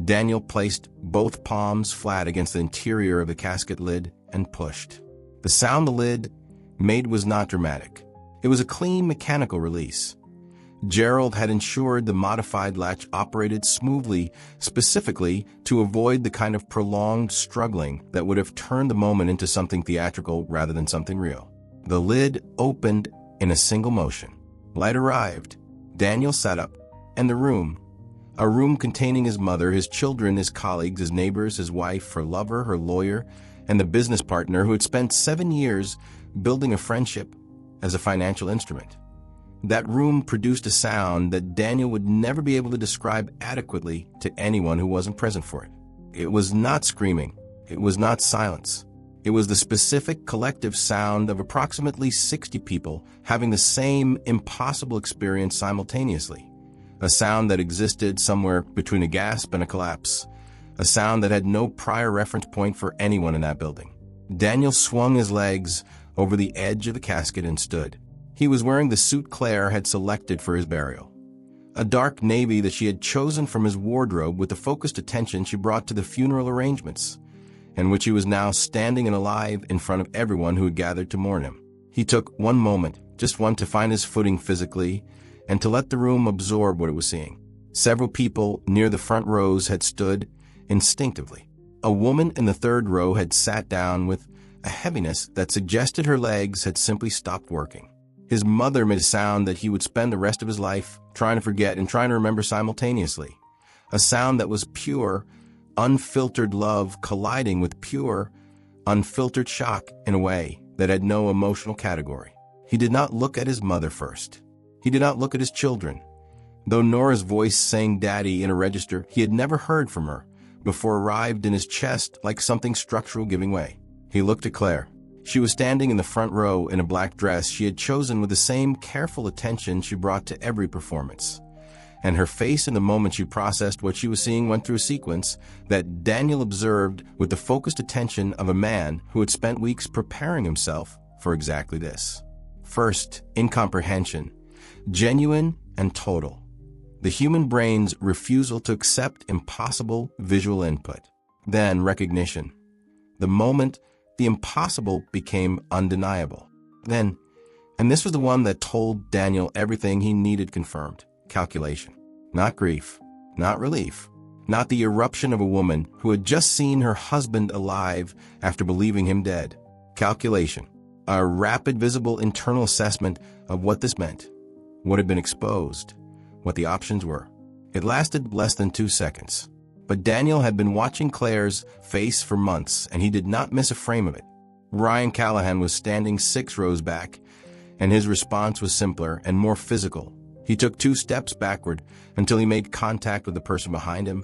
[SPEAKER 1] Daniel placed both palms flat against the interior of the casket lid and pushed. The sound the lid made was not dramatic. It was a clean mechanical release. Gerald had ensured the modified latch operated smoothly, specifically to avoid the kind of prolonged struggling that would have turned the moment into something theatrical rather than something real. The lid opened in a single motion. Light arrived. Daniel sat up, and the room, a room containing his mother, his children, his colleagues, his neighbors, his wife, her lover, her lawyer, and the business partner who had spent 7 years building a friendship as a financial instrument. That room produced a sound that Daniel would never be able to describe adequately to anyone who wasn't present for it. It was not screaming. It was not silence. It was the specific collective sound of approximately 60 people having the same impossible experience simultaneously. A sound that existed somewhere between a gasp and a collapse. A sound that had no prior reference point for anyone in that building. Daniel swung his legs over the edge of the casket and stood. He was wearing the suit Claire had selected for his burial. A dark navy that she had chosen from his wardrobe with the focused attention she brought to the funeral arrangements, in which he was now standing and alive in front of everyone who had gathered to mourn him. He took one moment, just one, to find his footing physically and to let the room absorb what it was seeing. Several people near the front rows had stood instinctively. A woman in the third row had sat down with a heaviness that suggested her legs had simply stopped working. His mother made a sound that he would spend the rest of his life trying to forget and trying to remember simultaneously. A sound that was pure, unfiltered love colliding with pure, unfiltered shock in a way that had no emotional category. He did not look at his mother first. He did not look at his children. Though Nora's voice saying "Daddy" in a register he had never heard from her before arrived in his chest like something structural giving way. He looked at Claire. She was standing in the front row in a black dress she had chosen with the same careful attention she brought to every performance. And her face in the moment she processed what she was seeing went through a sequence that Daniel observed with the focused attention of a man who had spent weeks preparing himself for exactly this. First, incomprehension, genuine and total. The human brain's refusal to accept impossible visual input. Then recognition. The moment the impossible became undeniable. Then, and this was the one that told Daniel everything he needed confirmed, calculation. Not grief, not relief, not the eruption of a woman who had just seen her husband alive after believing him dead. Calculation, a rapid visible internal assessment of what this meant, what had been exposed, what the options were. It lasted less than 2 seconds. But Daniel had been watching Claire's face for months, and he did not miss a frame of it. Ryan Callahan was standing 6 rows back, and his response was simpler and more physical. He took 2 steps backward until he made contact with the person behind him,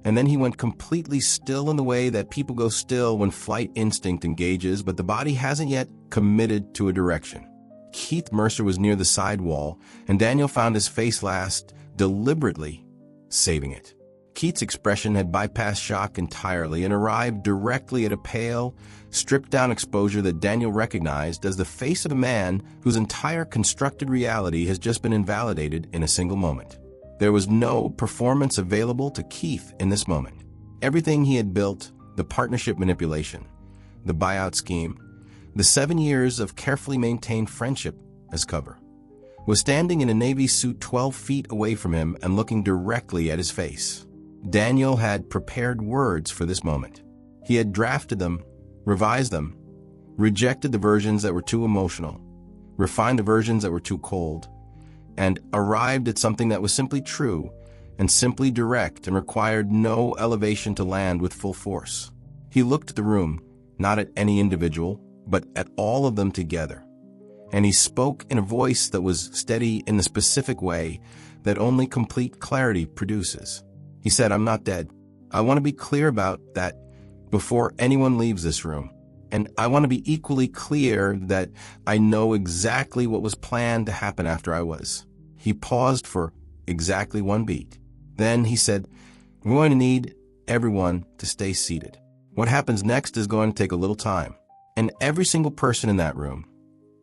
[SPEAKER 1] and then he went completely still in the way that people go still when flight instinct engages, but the body hasn't yet committed to a direction. Keith Mercer was near the side wall, and Daniel found his face last, deliberately saving it. Keith's expression had bypassed shock entirely and arrived directly at a pale, stripped-down exposure that Daniel recognized as the face of a man whose entire constructed reality has just been invalidated in a single moment. There was no performance available to Keith in this moment. Everything he had built, the partnership manipulation, the buyout scheme, the 7 years of carefully maintained friendship as cover, was standing in a Navy suit 12 feet away from him and looking directly at his face. Daniel had prepared words for this moment. He had drafted them, revised them, rejected the versions that were too emotional, refined the versions that were too cold, and arrived at something that was simply true and simply direct and required no elevation to land with full force. He looked at the room, not at any individual, but at all of them together. And he spoke in a voice that was steady in the specific way that only complete clarity produces. He said, "I'm not dead. I want to be clear about that before anyone leaves this room. And I want to be equally clear that I know exactly what was planned to happen after I was. He paused for exactly one beat. Then he said, we're going to need everyone to stay seated. What happens next is going to take a little time. And every single person in that room,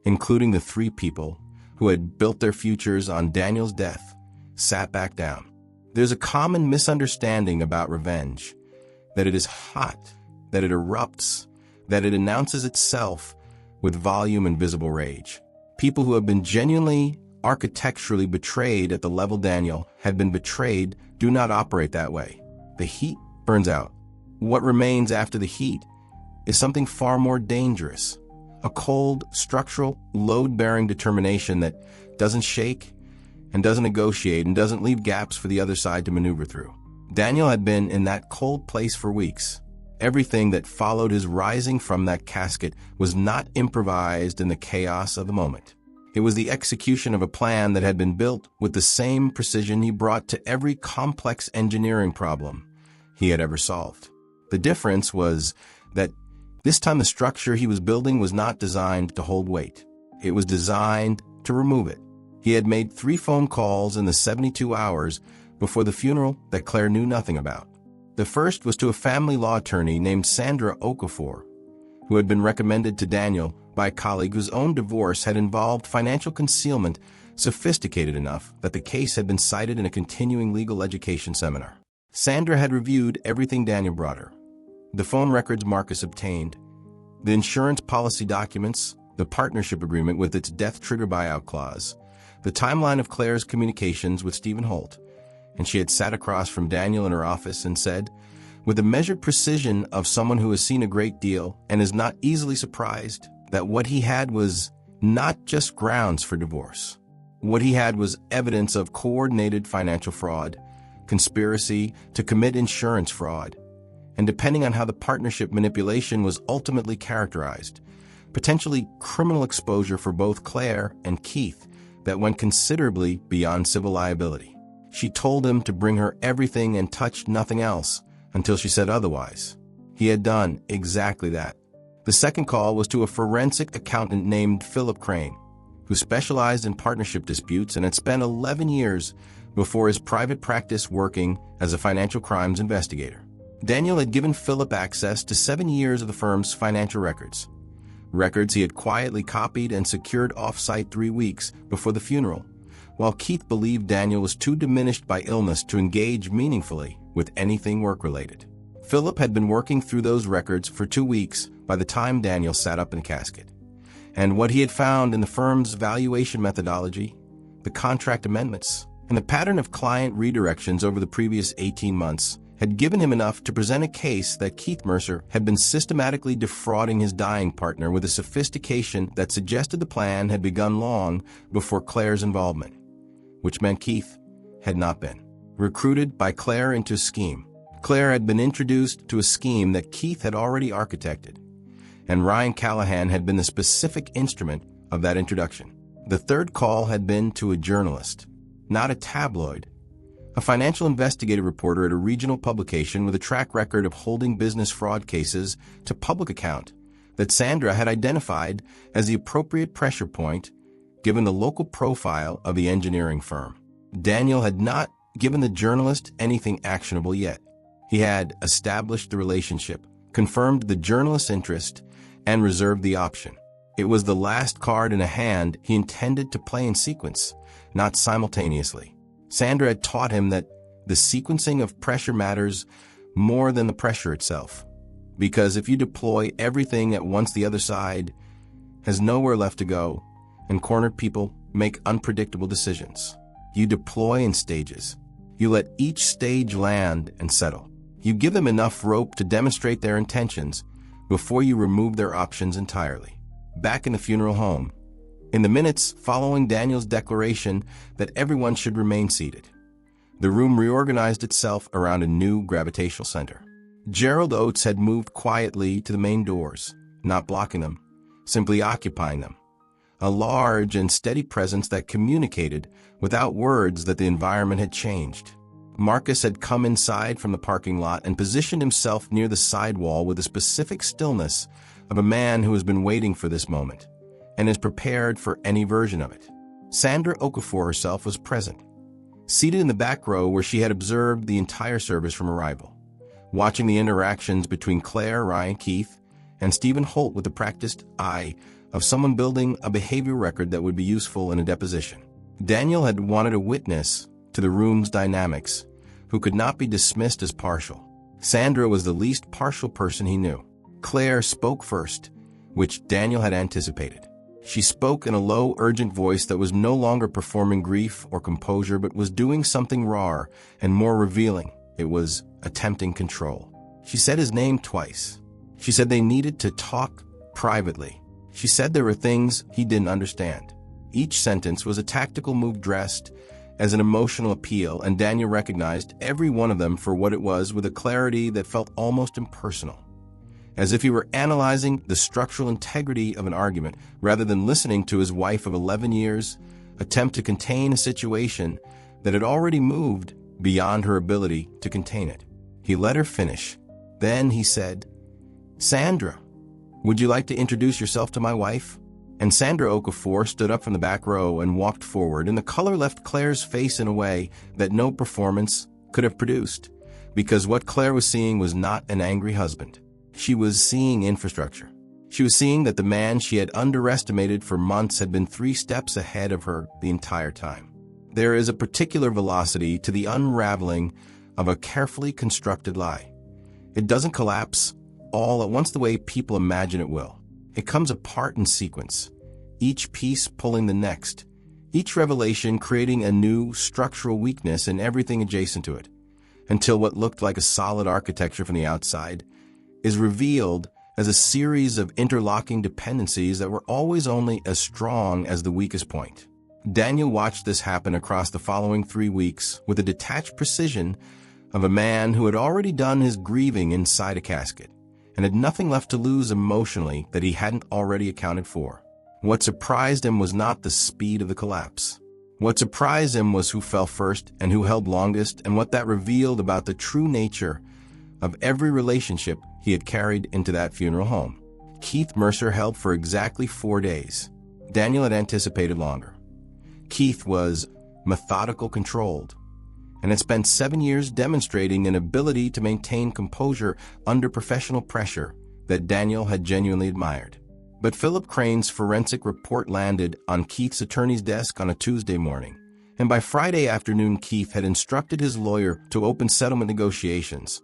[SPEAKER 1] including the 3 people who had built their futures on Daniel's death, sat back down. There's a common misunderstanding about revenge, that it is hot, that it erupts, that it announces itself with volume and visible rage. People who have been genuinely, architecturally betrayed at the level Daniel had been betrayed do not operate that way. The heat burns out. What remains after the heat is something far more dangerous, a cold, structural, load-bearing determination that doesn't shake and doesn't negotiate and doesn't leave gaps for the other side to maneuver through. Daniel had been in that cold place for weeks. Everything that followed his rising from that casket was not improvised in the chaos of the moment. It was the execution of a plan that had been built with the same precision he brought to every complex engineering problem he had ever solved. The difference was that this time the structure he was building was not designed to hold weight. It was designed to remove it. He had made 3 phone calls in the 72 hours before the funeral that Claire knew nothing about. The first was to a family law attorney named Sandra Okafor, who had been recommended to Daniel by a colleague whose own divorce had involved financial concealment sophisticated enough that the case had been cited in a continuing legal education seminar. Sandra had reviewed everything Daniel brought her. The phone records Marcus obtained, the insurance policy documents, the partnership agreement with its death trigger buyout clause, the timeline of Claire's communications with Stephen Holt, and she had sat across from Daniel in her office and said, with the measured precision of someone who has seen a great deal and is not easily surprised, that what he had was not just grounds for divorce. What he had was evidence of coordinated financial fraud, conspiracy to commit insurance fraud, and depending on how the partnership manipulation was ultimately characterized, potentially criminal exposure for both Claire and Keith that went considerably beyond civil liability. She told him to bring her everything and touch nothing else until she said otherwise. He had done exactly that. The second call was to a forensic accountant named Philip Crane, who specialized in partnership disputes and had spent 11 years before his private practice working as a financial crimes investigator. Daniel had given Philip access to 7 years of the firm's financial records he had quietly copied and secured off-site 3 weeks before the funeral, while Keith believed Daniel was too diminished by illness to engage meaningfully with anything work-related. Philip had been working through those records for 2 weeks by the time Daniel sat up in a casket, and what he had found in the firm's valuation methodology, the contract amendments, and the pattern of client redirections over the previous 18 months had given him enough to present a case that Keith Mercer had been systematically defrauding his dying partner with a sophistication that suggested the plan had begun long before Claire's involvement, which meant Keith had not been recruited by Claire into a scheme. Claire had been introduced to a scheme that Keith had already architected, and Ryan Callahan had been the specific instrument of that introduction. The third call had been to a journalist, not a tabloid, a financial investigative reporter at a regional publication with a track record of holding business fraud cases to public account that Sandra had identified as the appropriate pressure point given the local profile of the engineering firm. Daniel had not given the journalist anything actionable yet. He had established the relationship, confirmed the journalist's interest, and reserved the option. It was the last card in a hand he intended to play in sequence, not simultaneously. Sandra had taught him that the sequencing of pressure matters more than the pressure itself, because if you deploy everything at once, the other side has nowhere left to go, and cornered people make unpredictable decisions. You deploy in stages. You let each stage land and settle. You give them enough rope to demonstrate their intentions before you remove their options entirely. Back in the funeral home, in the minutes following Daniel's declaration that everyone should remain seated, the room reorganized itself around a new gravitational center. Gerald Oates had moved quietly to the main doors, not blocking them, simply occupying them. A large and steady presence that communicated without words that the environment had changed. Marcus had come inside from the parking lot and positioned himself near the side wall with a specific stillness of a man who has been waiting for this moment and is prepared for any version of it. Sandra Okafor herself was present, seated in the back row where she had observed the entire service from arrival, watching the interactions between Claire, Ryan, Keith, and Stephen Holt with the practiced eye of someone building a behavior record that would be useful in a deposition. Daniel had wanted a witness to the room's dynamics who could not be dismissed as partial. Sandra was the least partial person he knew. Claire spoke first, which Daniel had anticipated. She spoke in a low, urgent voice that was no longer performing grief or composure, but was doing something rawer and more revealing. It was attempting control. She said his name twice. She said they needed to talk privately. She said there were things he didn't understand. Each sentence was a tactical move dressed as an emotional appeal, and Daniel recognized every one of them for what it was with a clarity that felt almost impersonal, as if he were analyzing the structural integrity of an argument rather than listening to his wife of 11 years attempt to contain a situation that had already moved beyond her ability to contain it. He let her finish. Then he said, "Sandra, would you like to introduce yourself to my wife?" And Sandra Okafor stood up from the back row and walked forward, and the color left Claire's face in a way that no performance could have produced, because what Claire was seeing was not an angry husband. She was seeing infrastructure. She was seeing that the man she had underestimated for months had been 3 steps ahead of her the entire time. There is a particular velocity to the unraveling of a carefully constructed lie. It doesn't collapse all at once the way people imagine it will. It comes apart in sequence, each piece pulling the next, each revelation creating a new structural weakness in everything adjacent to it, until what looked like a solid architecture from the outside is revealed as a series of interlocking dependencies that were always only as strong as the weakest point. Daniel watched this happen across the following 3 weeks with the detached precision of a man who had already done his grieving inside a casket and had nothing left to lose emotionally that he hadn't already accounted for. What surprised him was not the speed of the collapse. What surprised him was who fell first and who held longest, and what that revealed about the true nature of every relationship he had carried into that funeral home. Keith Mercer held for exactly 4 days. Daniel had anticipated longer. Keith was methodical, controlled, and had spent 7 years demonstrating an ability to maintain composure under professional pressure that Daniel had genuinely admired. But Philip Crane's forensic report landed on Keith's attorney's desk on a Tuesday morning, and by Friday afternoon Keith had instructed his lawyer to open settlement negotiations,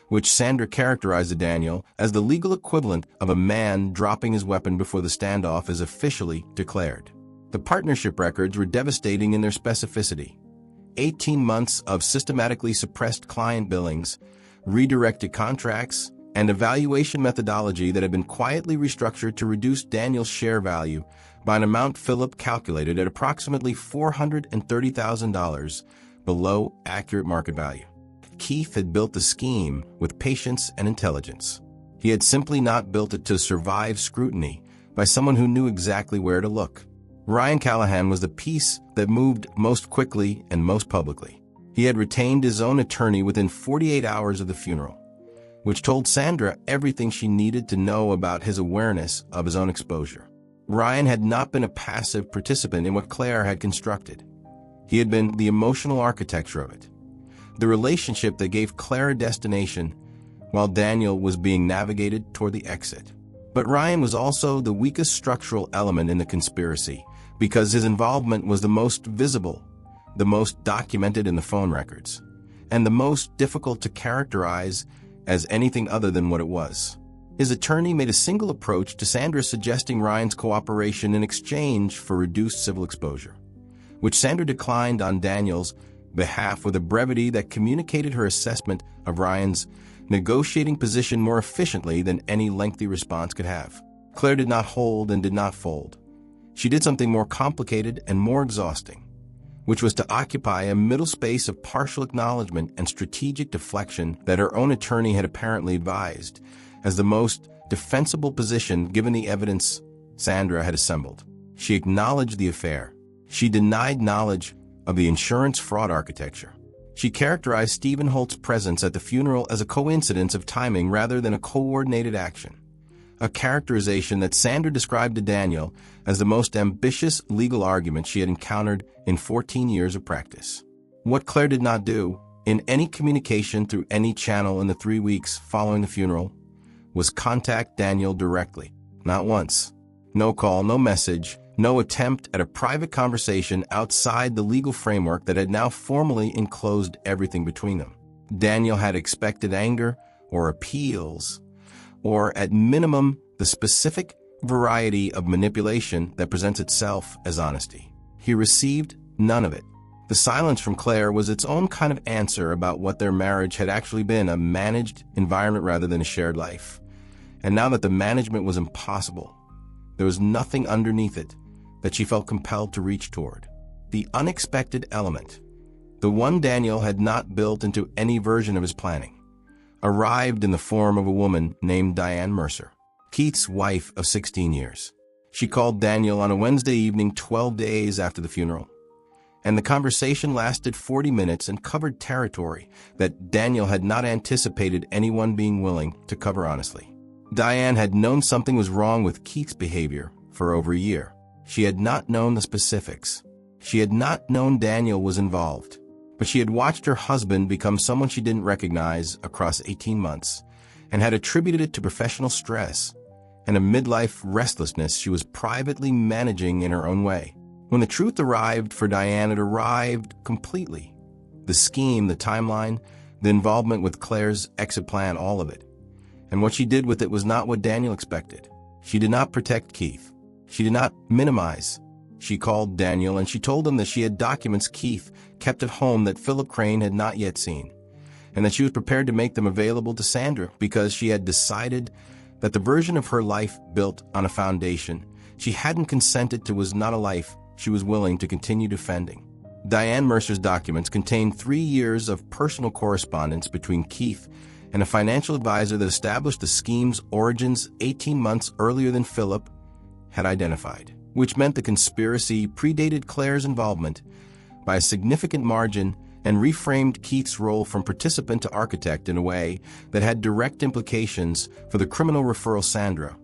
[SPEAKER 1] which Sandra characterized to Daniel as the legal equivalent of a man dropping his weapon before the standoff is officially declared. The partnership records were devastating in their specificity. 18 months of systematically suppressed client billings, redirected contracts, and evaluation methodology that had been quietly restructured to reduce Daniel's share value by an amount Philip calculated at approximately $430,000 below accurate market value. Keith had built the scheme with patience and intelligence. He had simply not built it to survive scrutiny by someone who knew exactly where to look. Ryan Callahan was the piece that moved most quickly and most publicly. He had retained his own attorney within 48 hours of the funeral, which told Sandra everything she needed to know about his awareness of his own exposure. Ryan had not been a passive participant in what Claire had constructed. He had been the emotional architecture of it, the relationship that gave Claire a destination while Daniel was being navigated toward the exit. But Ryan was also the weakest structural element in the conspiracy, because his involvement was the most visible, the most documented in the phone records, and the most difficult to characterize as anything other than what it was. His attorney made a single approach to Sandra, suggesting Ryan's cooperation in exchange for reduced civil exposure, which Sandra declined on Daniel's behalf with a brevity that communicated her assessment of Ryan's negotiating position more efficiently than any lengthy response could have. Claire did not hold and did not fold. She did something more complicated and more exhausting, which was to occupy a middle space of partial acknowledgement and strategic deflection that her own attorney had apparently advised as the most defensible position given the evidence Sandra had assembled. She acknowledged the affair. She denied knowledge of the insurance fraud architecture. She characterized Stephen Holt's presence at the funeral as a coincidence of timing rather than a coordinated action, a characterization that Sandra described to Daniel as the most ambitious legal argument she had encountered in 14 years of practice. What Claire did not do, in any communication through any channel in the 3 weeks following the funeral, was contact Daniel directly. Not once. No call, no message, no attempt at a private conversation outside the legal framework that had now formally enclosed everything between them. Daniel had expected anger or appeals, or at minimum, the specific variety of manipulation that presents itself as honesty. He received none of it. The silence from Claire was its own kind of answer about what their marriage had actually been, a managed environment rather than a shared life. And now that the management was impossible, there was nothing underneath it that she felt compelled to reach toward. The unexpected element, the one Daniel had not built into any version of his planning, arrived in the form of a woman named Diane Mercer, Keith's wife of 16 years. She called Daniel on a Wednesday evening 12 days after the funeral, and the conversation lasted 40 minutes and covered territory that Daniel had not anticipated anyone being willing to cover honestly. Diane had known something was wrong with Keith's behavior for over a year. She had not known the specifics. She had not known Daniel was involved, but she had watched her husband become someone she didn't recognize across 18 months and had attributed it to professional stress and a midlife restlessness she was privately managing in her own way. When the truth arrived for Diane, it arrived completely. The scheme, the timeline, the involvement with Claire's exit plan, all of it. And what she did with it was not what Daniel expected. She did not protect Keith. She did not minimize. She called Daniel and she told him that she had documents Keith kept at home that Philip Crane had not yet seen, and that she was prepared to make them available to Sandra because she had decided that the version of her life built on a foundation she hadn't consented to was not a life she was willing to continue defending. Diane Mercer's documents contained 3 years of personal correspondence between Keith and a financial advisor that established the scheme's origins 18 months earlier than Philip had identified, which meant the conspiracy predated Claire's involvement by a significant margin and reframed Keith's role from participant to architect in a way that had direct implications for the criminal referral Sandra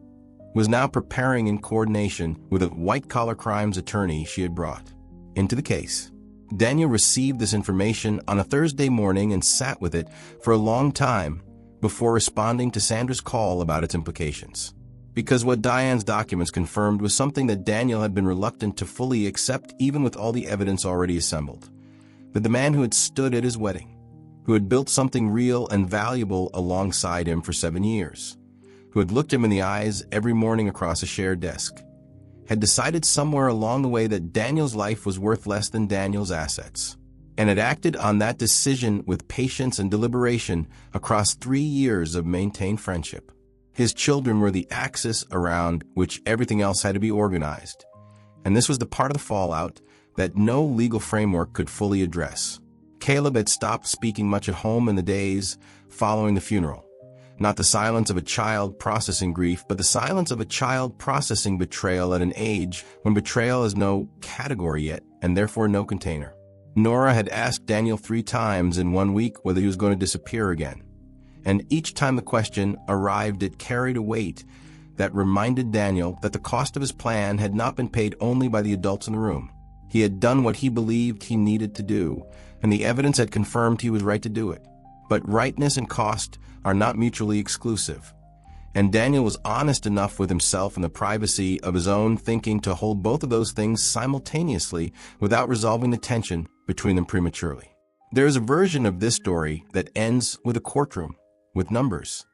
[SPEAKER 1] was now preparing in coordination with a white-collar crimes attorney she had brought into the case. Daniel received this information on a Thursday morning and sat with it for a long time before responding to Sandra's call about its implications. Because what Diane's documents confirmed was something that Daniel had been reluctant to fully accept even with all the evidence already assembled. That the man who had stood at his wedding, who had built something real and valuable alongside him for 7 years, who had looked him in the eyes every morning across a shared desk, had decided somewhere along the way that Daniel's life was worth less than Daniel's assets, and had acted on that decision with patience and deliberation across 3 years of maintained friendship. His children were the axis around which everything else had to be organized, and this was the part of the fallout that no legal framework could fully address. Caleb had stopped speaking much at home in the days following the funeral. Not the silence of a child processing grief, but the silence of a child processing betrayal at an age when betrayal is no category yet, and therefore no container. Nora had asked Daniel 3 times in 1 week whether he was going to disappear again. And each time the question arrived, it carried a weight that reminded Daniel that the cost of his plan had not been paid only by the adults in the room. He had done what he believed he needed to do, and the evidence had confirmed he was right to do it. But rightness and cost are not mutually exclusive, and Daniel was honest enough with himself in the privacy of his own thinking to hold both of those things simultaneously without resolving the tension between them prematurely. There is a version of this story that ends with a courtroom, with numbers,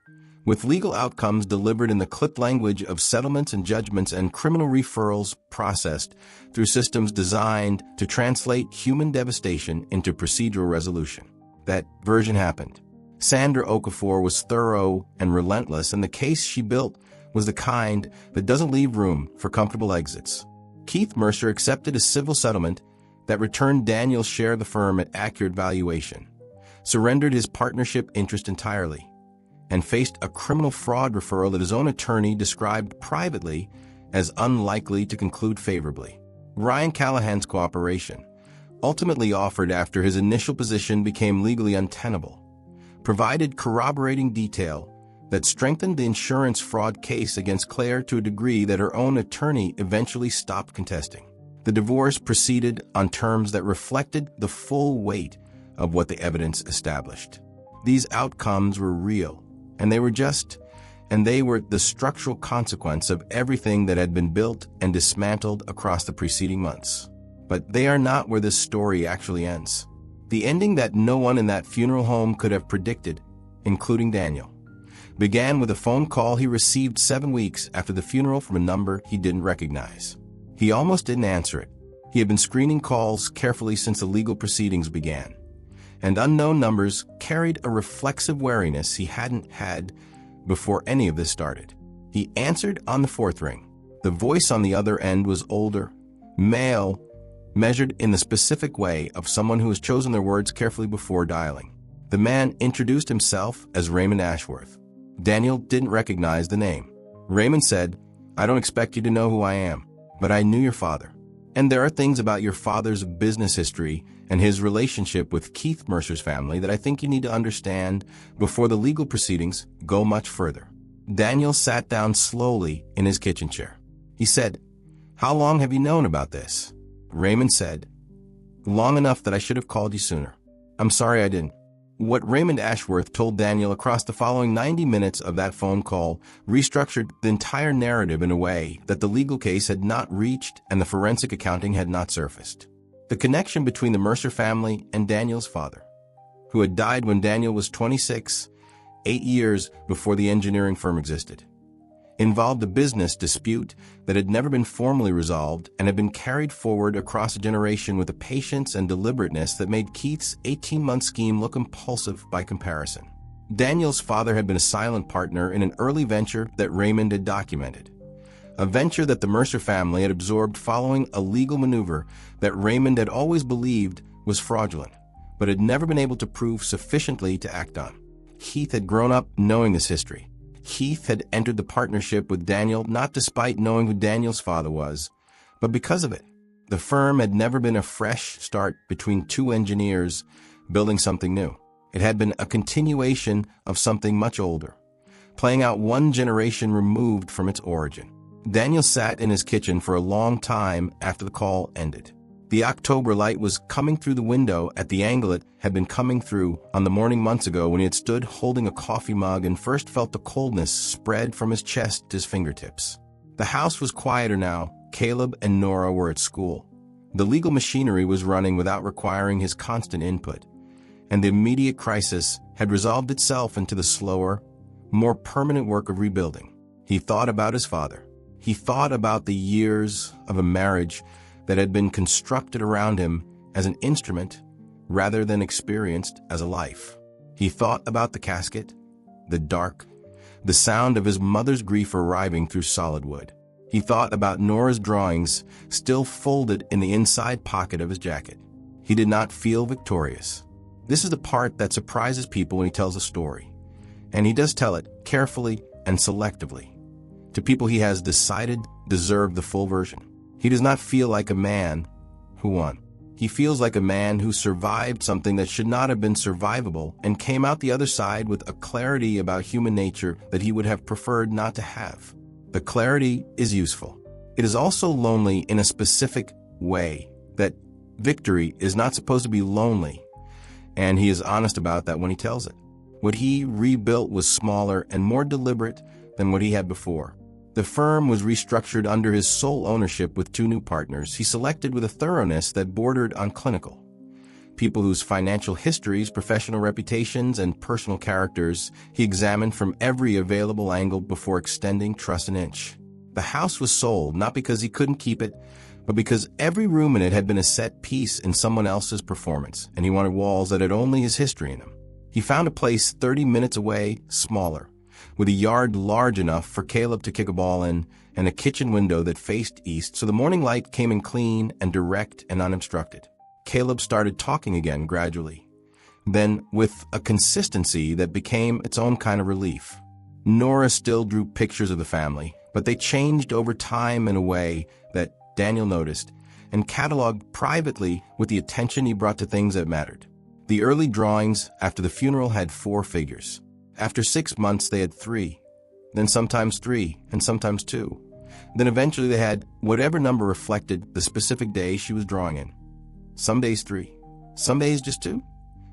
[SPEAKER 1] with legal outcomes delivered in the clipped language of settlements and judgments and criminal referrals processed through systems designed to translate human devastation into procedural resolution. That version happened. Sandra Okafor was thorough and relentless, and the case she built was the kind that doesn't leave room for comfortable exits. Keith Mercer accepted a civil settlement that returned Daniel's share of the firm at accurate valuation, surrendered his partnership interest entirely, and faced a criminal fraud referral that his own attorney described privately as unlikely to conclude favorably. Ryan Callahan's cooperation, ultimately offered after his initial position became legally untenable, provided corroborating detail that strengthened the insurance fraud case against Claire to a degree that her own attorney eventually stopped contesting. The divorce proceeded on terms that reflected the full weight of what the evidence established. These outcomes were real, and they were the structural consequence of everything that had been built and dismantled across the preceding months. But they are not where this story actually ends. The ending that no one in that funeral home could have predicted, including Daniel, began with a phone call he received 7 weeks after the funeral from a number he didn't recognize. He almost didn't answer it. He had been screening calls carefully since the legal proceedings began, and unknown numbers carried a reflexive wariness he hadn't had before any of this started. He answered on the 4th ring. The voice on the other end was older, male, measured in the specific way of someone who has chosen their words carefully before dialing. The man introduced himself as Raymond Ashworth. Daniel didn't recognize the name. Raymond said, "I don't expect you to know who I am, but I knew your father. And there are things about your father's business history and his relationship with Keith Mercer's family that I think you need to understand before the legal proceedings go much further." Daniel sat down slowly in his kitchen chair. He said, "How long have you known about this?" Raymond said, "Long enough that I should have called you sooner. I'm sorry I didn't." What Raymond Ashworth told Daniel across the following 90 minutes of that phone call restructured the entire narrative in a way that the legal case had not reached and the forensic accounting had not surfaced. The connection between the Mercer family and Daniel's father, who had died when Daniel was 26, 8 years before the engineering firm existed, involved a business dispute that had never been formally resolved and had been carried forward across a generation with a patience and deliberateness that made Keith's 18-month scheme look impulsive by comparison. Daniel's father had been a silent partner in an early venture that Raymond had documented, a venture that the Mercer family had absorbed following a legal maneuver that Raymond had always believed was fraudulent, but had never been able to prove sufficiently to act on. Keith had grown up knowing this history. Keith had entered the partnership with Daniel not despite knowing who Daniel's father was, but because of it. The firm had never been a fresh start between two engineers building something new. It had been a continuation of something much older, playing out one generation removed from its origin. Daniel sat in his kitchen for a long time after the call ended. The October light was coming through the window at the angle it had been coming through on the morning months ago when he had stood holding a coffee mug and first felt the coldness spread from his chest to his fingertips. The house was quieter now. Caleb and Nora were at school. The legal machinery was running without requiring his constant input, and the immediate crisis had resolved itself into the slower, more permanent work of rebuilding. He thought about his father. He thought about the years of a marriage that had been constructed around him as an instrument rather than experienced as a life. He thought about the casket, the dark, the sound of his mother's grief arriving through solid wood. He thought about Nora's drawings still folded in the inside pocket of his jacket. He did not feel victorious. This is the part that surprises people when he tells a story, and he does tell it carefully and selectively to people he has decided deserve the full version. He does not feel like a man who won. He feels like a man who survived something that should not have been survivable and came out the other side with a clarity about human nature that he would have preferred not to have. The clarity is useful. It is also lonely in a specific way, that victory is not supposed to be lonely, and he is honest about that when he tells it. What he rebuilt was smaller and more deliberate than what he had before. The firm was restructured under his sole ownership with two new partners he selected with a thoroughness that bordered on clinical. People whose financial histories, professional reputations, and personal characters he examined from every available angle before extending trust an inch. The house was sold not because he couldn't keep it, but because every room in it had been a set piece in someone else's performance, and he wanted walls that had only his history in them. He found a place 30 minutes away, smaller, with a yard large enough for Caleb to kick a ball in, and a kitchen window that faced east so the morning light came in clean and direct and unobstructed. Caleb started talking again gradually, then with a consistency that became its own kind of relief. Nora still drew pictures of the family, but they changed over time in a way that Daniel noticed and cataloged privately with the attention he brought to things that mattered. The early drawings after the funeral had 4 figures. After 6 months, they had 3, then sometimes 3, and sometimes 2. Then eventually they had whatever number reflected the specific day she was drawing in. Some days 3, some days just 2.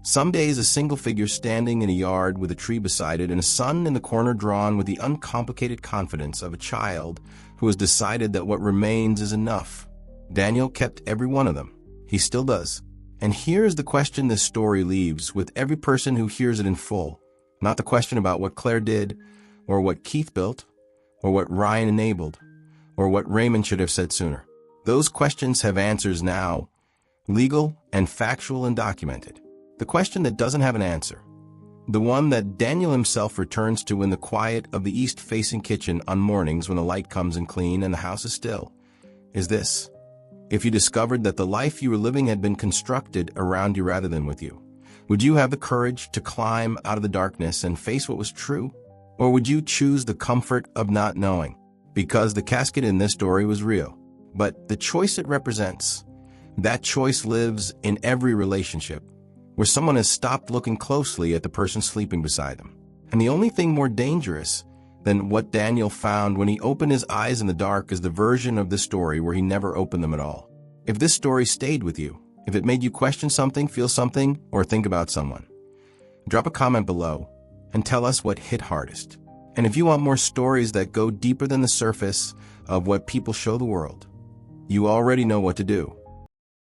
[SPEAKER 1] Some days a single figure standing in a yard with a tree beside it and a sun in the corner drawn with the uncomplicated confidence of a child who has decided that what remains is enough. Daniel kept every one of them. He still does. And here's the question this story leaves with every person who hears it in full. Not the question about what Claire did, or what Keith built, or what Ryan enabled, or what Raymond should have said sooner. Those questions have answers now, legal and factual and documented. The question that doesn't have an answer, the one that Daniel himself returns to in the quiet of the east-facing kitchen on mornings when the light comes in clean and the house is still, is this. If you discovered that the life you were living had been constructed around you rather than with you, would you have the courage to climb out of the darkness and face what was true? Or would you choose the comfort of not knowing? Because the casket in this story was real, but the choice it represents, that choice lives in every relationship, where someone has stopped looking closely at the person sleeping beside them. And the only thing more dangerous than what Daniel found when he opened his eyes in the dark is the version of this story where he never opened them at all. If this story stayed with you, if it made you question something, feel something, or think about someone, drop a comment below and tell us what hit hardest. And if you want more stories that go deeper than the surface of what people show the world, you already know what to do.